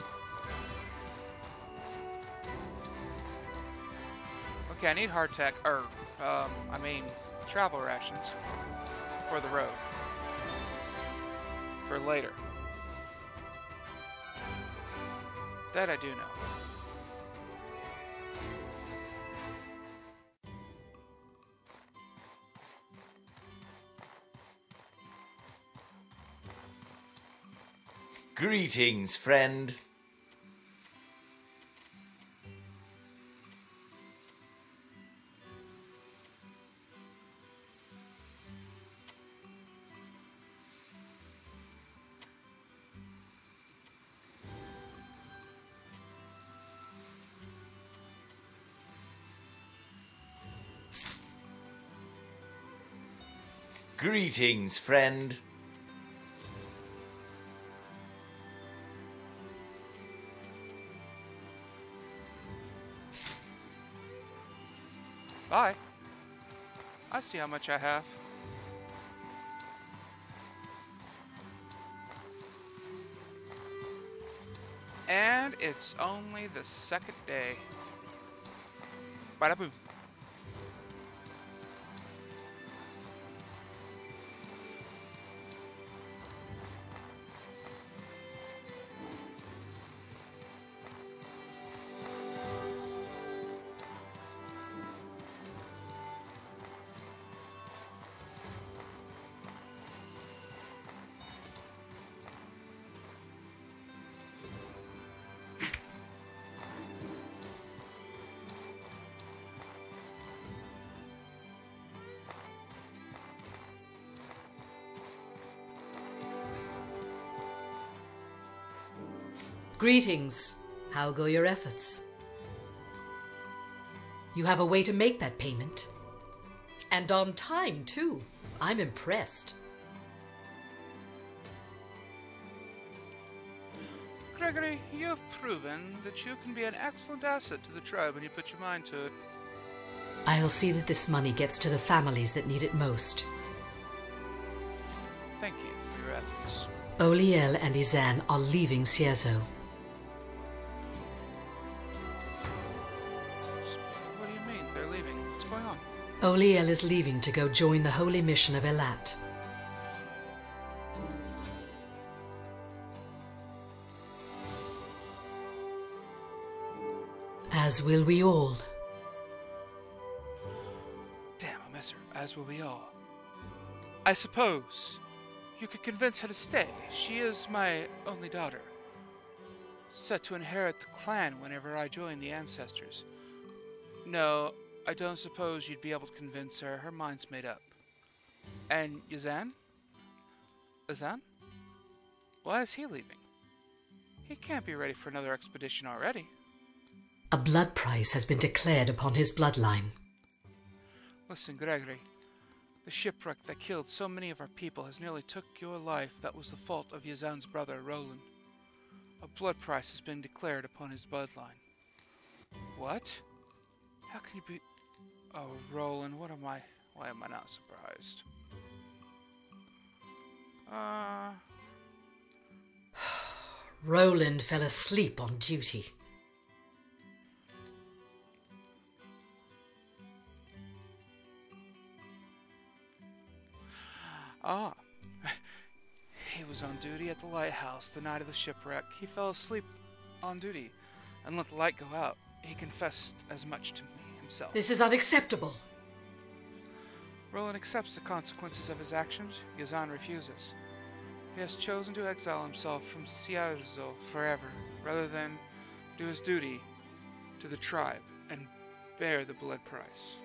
Okay, I need hardtack, I mean, travel rations for the road. For later. That I do know. Greetings, friend. Greetings, friend. Bye. I see how much I have. And it's only the second day. Bada boom. Greetings. How go your efforts? You have a way to make that payment. And on time, too. I'm impressed. Gregory, you have proven that you can be an excellent asset to the tribe when you put your mind to it. I'll see that this money gets to the families that need it most. Thank you for your efforts. Oliel and Izan are leaving Cierzo. What do you mean, they're leaving? What's going on? Oliel is leaving to go join the holy mission of Elat. As will we all. Damn, I miss her, as will we all. I suppose you could convince her to stay. She is my only daughter, set to inherit the clan whenever I join the ancestors. No, I don't suppose you'd be able to convince her. Her mind's made up. And Yazan? Yazan? Why is he leaving? He can't be ready for another expedition already. A blood price has been declared upon his bloodline. Listen, Gregory. The shipwreck that killed so many of our people has nearly took your life. That was the fault of Yazan's brother, Roland. A blood price has been declared upon his bloodline. What? How can you be... Oh, Roland, what am I... Why am I not surprised? Roland fell asleep on duty. Ah, he was on duty at the lighthouse the night of the shipwreck. He fell asleep on duty and let the light go out. He confessed as much to me himself. This is unacceptable. Roland accepts the consequences of his actions. Yazan refuses. He has chosen to exile himself from Cierzo forever, rather than do his duty to the tribe and bear the blood price.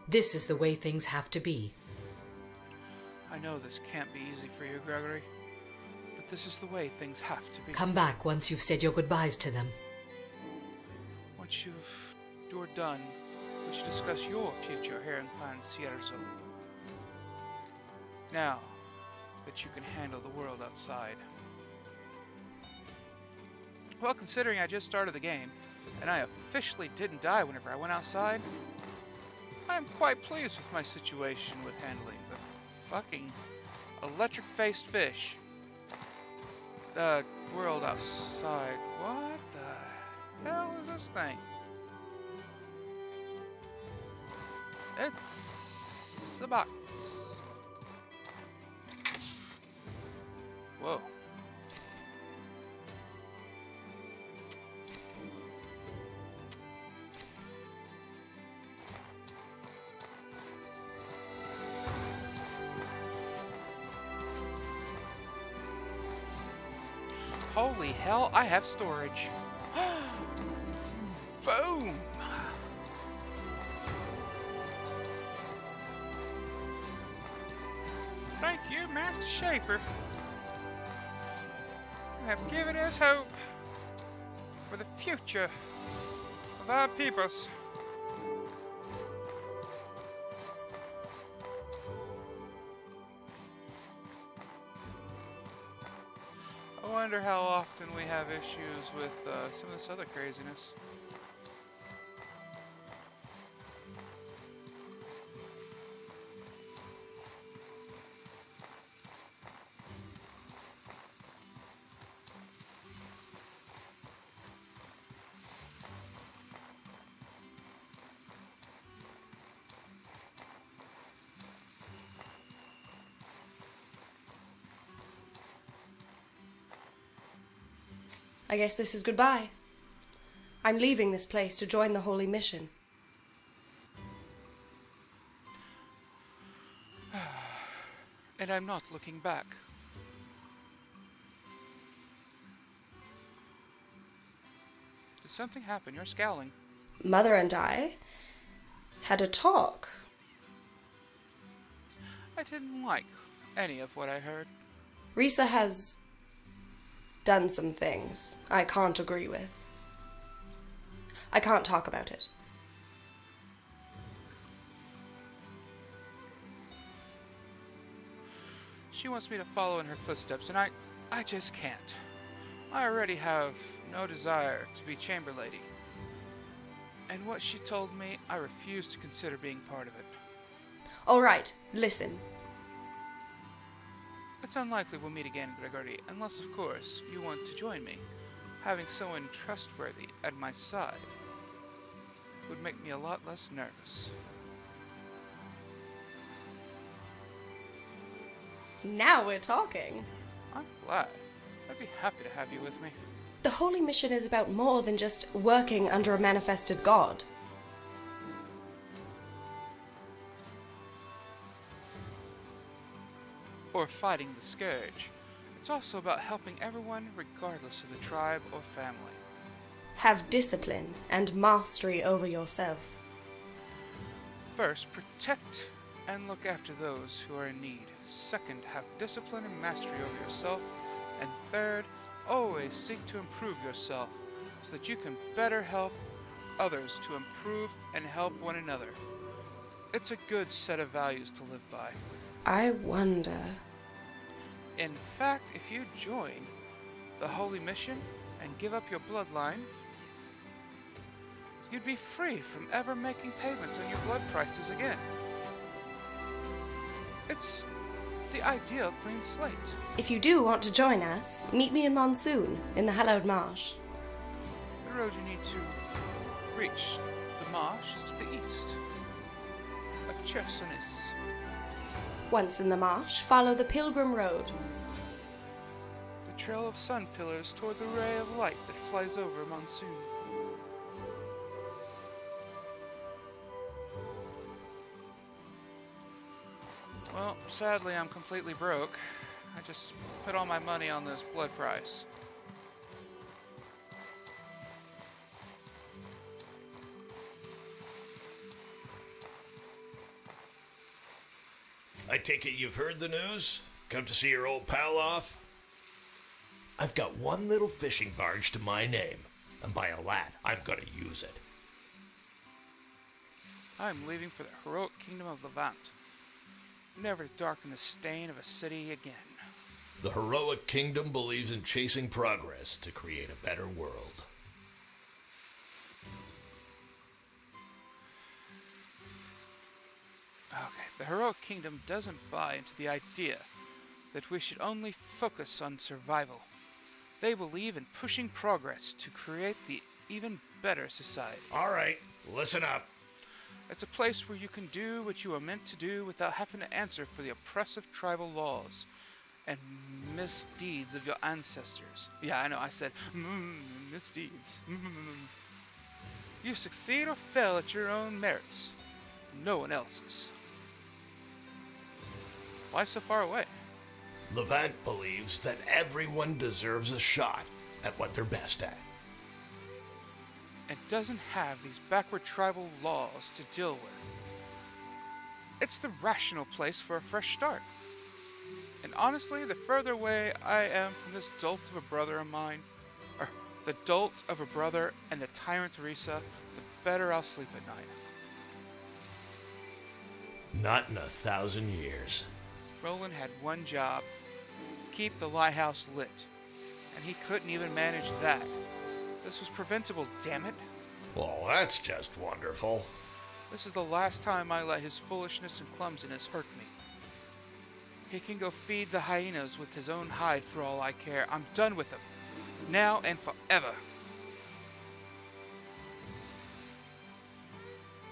This is the way things have to be. I know this can't be easy for you, Gregory, but this is the way things have to be. Come back once you've said your goodbyes to them. Once you're done, we should discuss your future here in Clan Cierzo. Now that you can handle the world outside. Well, considering I just started the game, and I officially didn't die whenever I went outside, I'm quite pleased with my situation with handling the fucking electric-faced fish. The world outside. What the hell is this thing? It's a box. Whoa. Holy hell, I have storage. Boom! Thank you, Master Shaper. You have given us hope for the future of our peoples. I wonder how often we have issues with some of this other craziness. I guess this is goodbye. I'm leaving this place to join the Holy Mission. And I'm not looking back. Did something happen? You're scowling. Mother and I had a talk. I didn't like any of what I heard. Risa has done some things I can't agree with. I can't talk about it. She wants me to follow in her footsteps, and I just can't. I already have no desire to be chamber lady. And what she told me, I refuse to consider being part of it. All right, listen. It's unlikely we'll meet again, Gregory, unless, of course, you want to join me. Having someone trustworthy at my side would make me a lot less nervous. Now we're talking. I'm glad. I'd be happy to have you with me. The Holy Mission is about more than just working under a manifested god. Or fighting the Scourge. It's also about helping everyone regardless of the tribe or family. Have discipline and mastery over yourself. First, protect and look after those who are in need. Second, have discipline and mastery over yourself. And third, always seek to improve yourself so that you can better help others to improve and help one another. It's a good set of values to live by. I wonder... In fact, if you join the Holy Mission and give up your bloodline, you'd be free from ever making payments on your blood prices again. It's the ideal clean slate. If you do want to join us, meet me in Monsoon, in the Hallowed Marsh. The road you need to reach the marsh is to the east of Chersonis. Once in the marsh, follow the Pilgrim Road. The trail of sun pillars toward the ray of light that flies over Monsoon. Well, sadly I'm completely broke. I just put all my money on this blood price. I take it you've heard the news? Come to see your old pal off? I've got one little fishing barge to my name, and by a lad, I'm gonna use it. I'm leaving for the heroic kingdom of Levant, never to darken the stain of a city again. The heroic kingdom believes in chasing progress to create a better world. Okay, the heroic kingdom doesn't buy into the idea that we should only focus on survival. They believe in pushing progress to create the even better society. All right, listen up. It's a place where you can do what you are meant to do without having to answer for the oppressive tribal laws and misdeeds of your ancestors. Yeah, I know, I said misdeeds. You succeed or fail at your own merits, no one else's. Why so far away? Levant believes that everyone deserves a shot at what they're best at. It doesn't have these backward tribal laws to deal with. It's the rational place for a fresh start. And honestly, the further away I am from this dolt of a brother of mine, or the dolt of a brother and the tyrant Teresa, the better I'll sleep at night. Not in 1,000 years. Roland had one job, keep the lighthouse lit, and he couldn't even manage that. This was preventable, damn it. Well, that's just wonderful. This is the last time I let his foolishness and clumsiness hurt me. He can go feed the hyenas with his own hide for all I care. I'm done with him. Now and forever.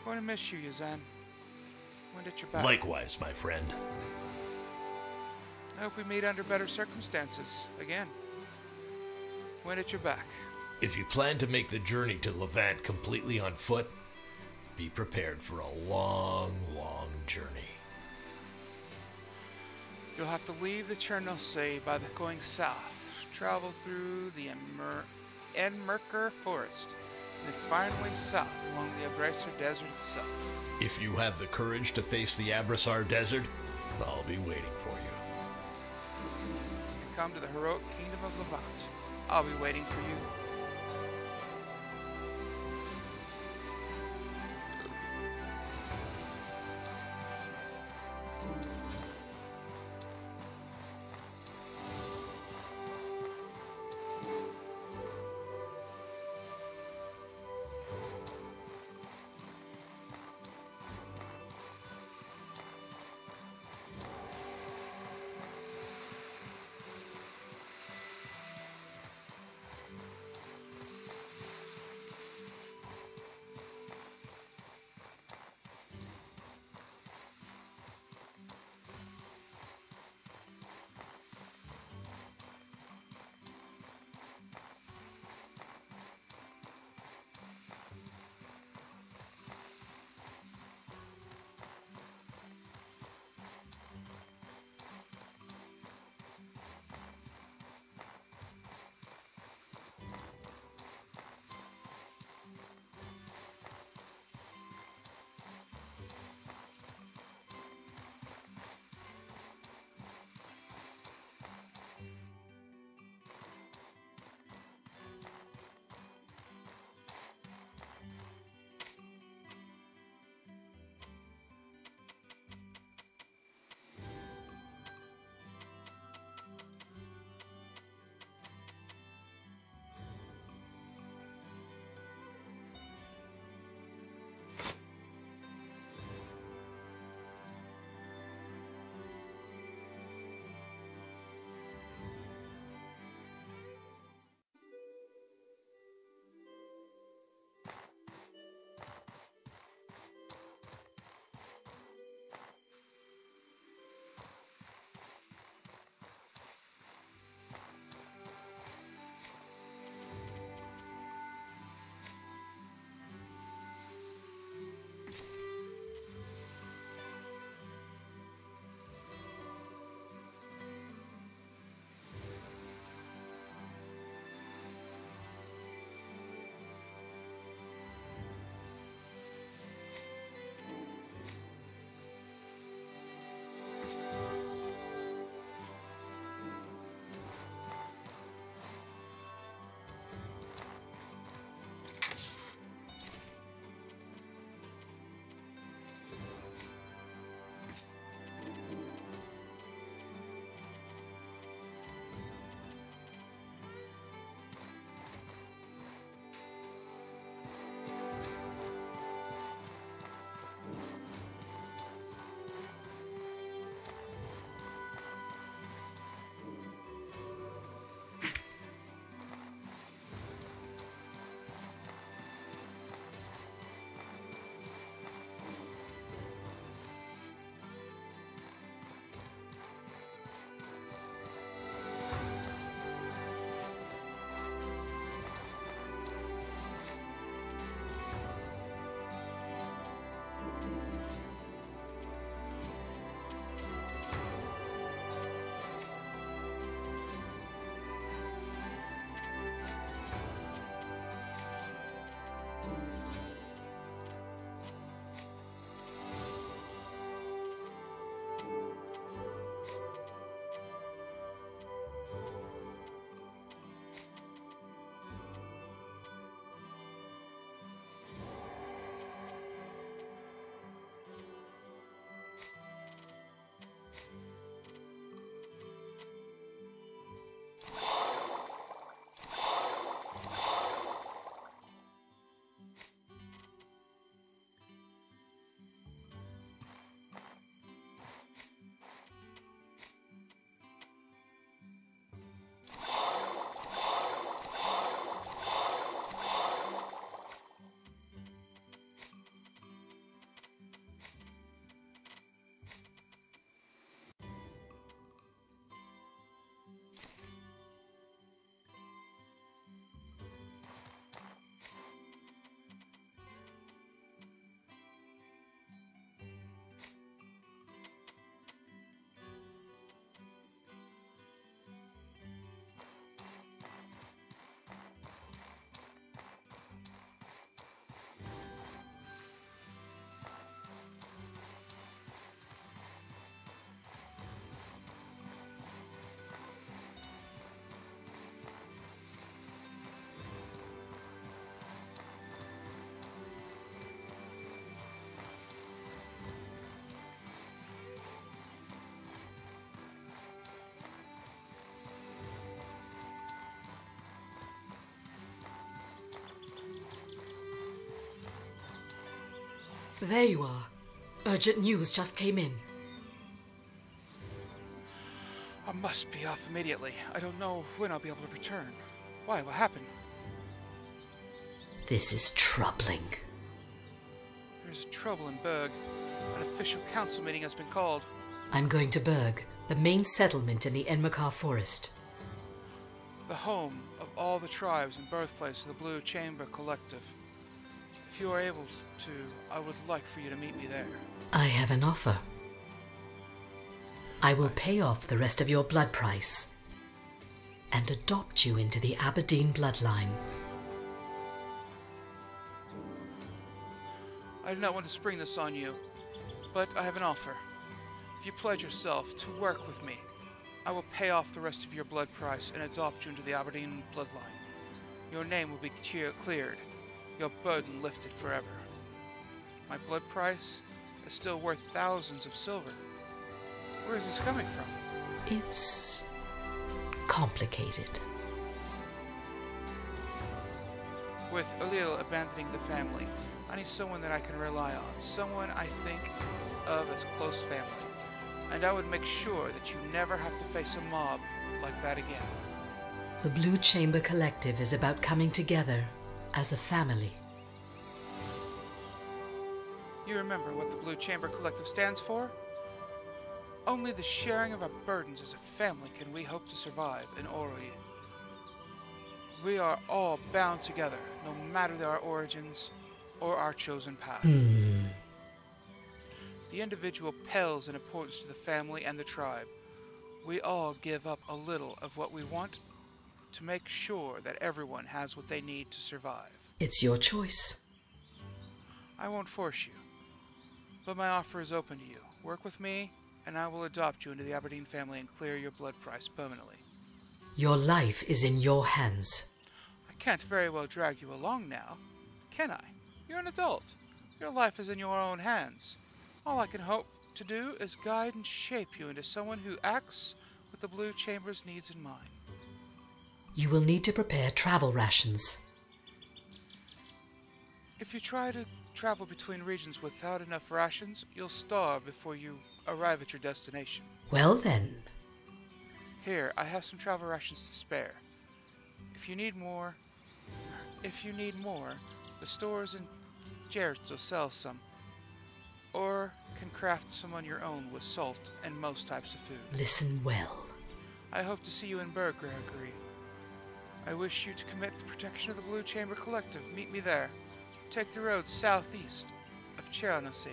Going to miss you, Yazan. When did your back? Likewise, my friend. I hope we meet under better circumstances again. When at your back. If you plan to make the journey to Levant completely on foot, be prepared for a long, long journey. You'll have to leave the Chernosei by going south, travel through the Enmerker Forest, and then finally south along the Abrasar Desert itself. If you have the courage to face the Abrasar Desert, I'll be waiting for you. Come to the heroic kingdom of Levant. I'll be waiting for you. There you are. Urgent news just came in. I must be off immediately. I don't know when I'll be able to return. Why? What happened? This is troubling. There's trouble in Berg. An official council meeting has been called. I'm going to Berg, the main settlement in the Enmakar Forest. The home of all the tribes and birthplace of the Blue Chamber Collective. If you are able to, I would like for you to meet me there. I have an offer. I will pay off the rest of your blood price and adopt you into the Aberdeen bloodline. I do not want to spring this on you, but I have an offer. If you pledge yourself to work with me, I will pay off the rest of your blood price and adopt you into the Aberdeen bloodline. Your name will be cleared, your burden lifted forever. My blood price is still worth thousands of silver. Where is this coming from? It's complicated. With O'Leal abandoning the family, I need someone that I can rely on, someone I think of as close family. And I would make sure that you never have to face a mob like that again. The Blue Chamber Collective is about coming together as a family. You remember what the Blue Chamber Collective stands for? Only the sharing of our burdens as a family can we hope to survive in Ori. We are all bound together, no matter our origins or our chosen path. The individual pales in importance to the family and the tribe. We all give up a little of what we want to make sure that everyone has what they need to survive. It's your choice. I won't force you, but my offer is open to you. Work with me, and I will adopt you into the Aberdeen family and clear your blood price permanently. Your life is in your hands. I can't very well drag you along now, can I? You're an adult. Your life is in your own hands. All I can hope to do is guide and shape you into someone who acts with the Blue Chamber's needs in mind. You will need to prepare travel rations. If you try to travel between regions without enough rations, you'll starve before you arrive at your destination. Well then. Here, I have some travel rations to spare. If you need more, the stores in Jerez will sell some. Or can craft some on your own with salt and most types of food. Listen well. I hope to see you in Berg, Gregory. I wish you to commit the protection of the Blue Chamber Collective. Meet me there. Take the road southeast of Chernosee.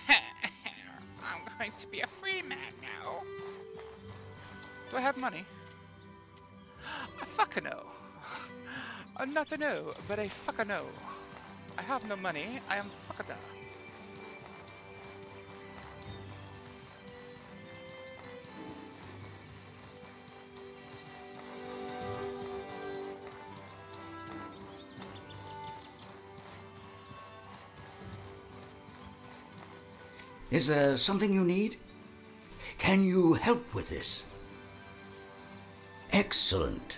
I'm going to be a free man now. Do I have money? I fucking know. Not a no, but a fucking no. I have no money. I am fuckada. Is there something you need? Can you help with this? Excellent.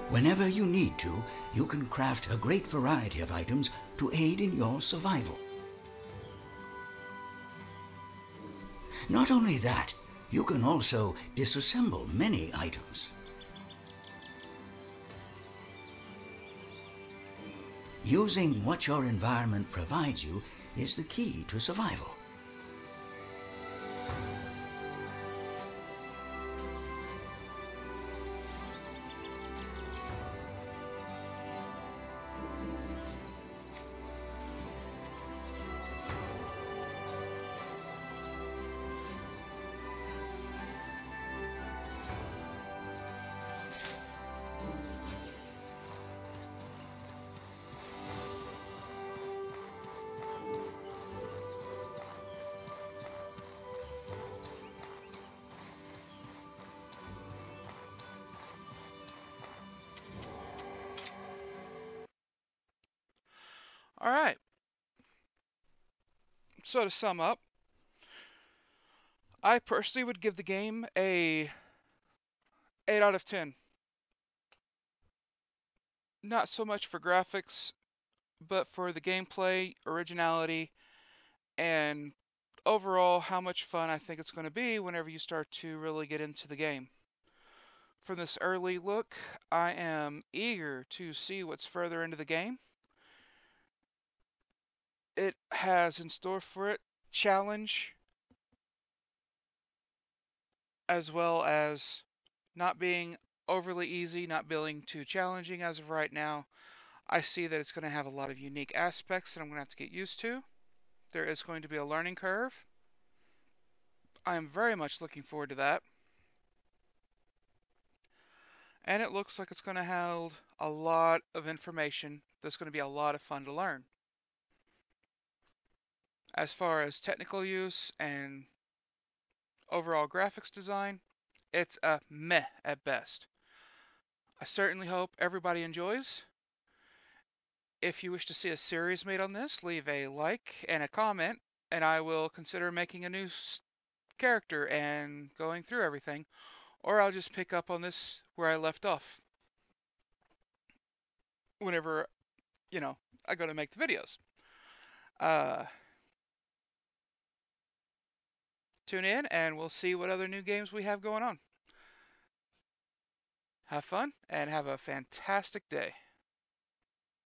Whenever you need to, you can craft a great variety of items to aid in your survival. Not only that, you can also disassemble many items. Using what your environment provides you is the key to survival. Alright. So to sum up, I personally would give the game a 8 out of 10. Not so much for graphics, but for the gameplay, originality, and overall how much fun I think it's going to be whenever you start to really get into the game. From this early look, I am eager to see what's further into the game. It has in store for it challenge, as well as not being overly easy, not being too challenging as of right now. I see that it's going to have a lot of unique aspects that I'm going to have to get used to. There is going to be a learning curve. I am very much looking forward to that. And it looks like it's going to hold a lot of information that's going to be a lot of fun to learn. As far as technical use and overall graphics design, it's a meh at best. I certainly hope everybody enjoys. If you wish to see a series made on this, leave a like and a comment, and I will consider making a new character and going through everything, or I'll just pick up on this where I left off whenever, I go to make the videos. Tune in and we'll see what other new games we have going on. Have fun and have a fantastic day.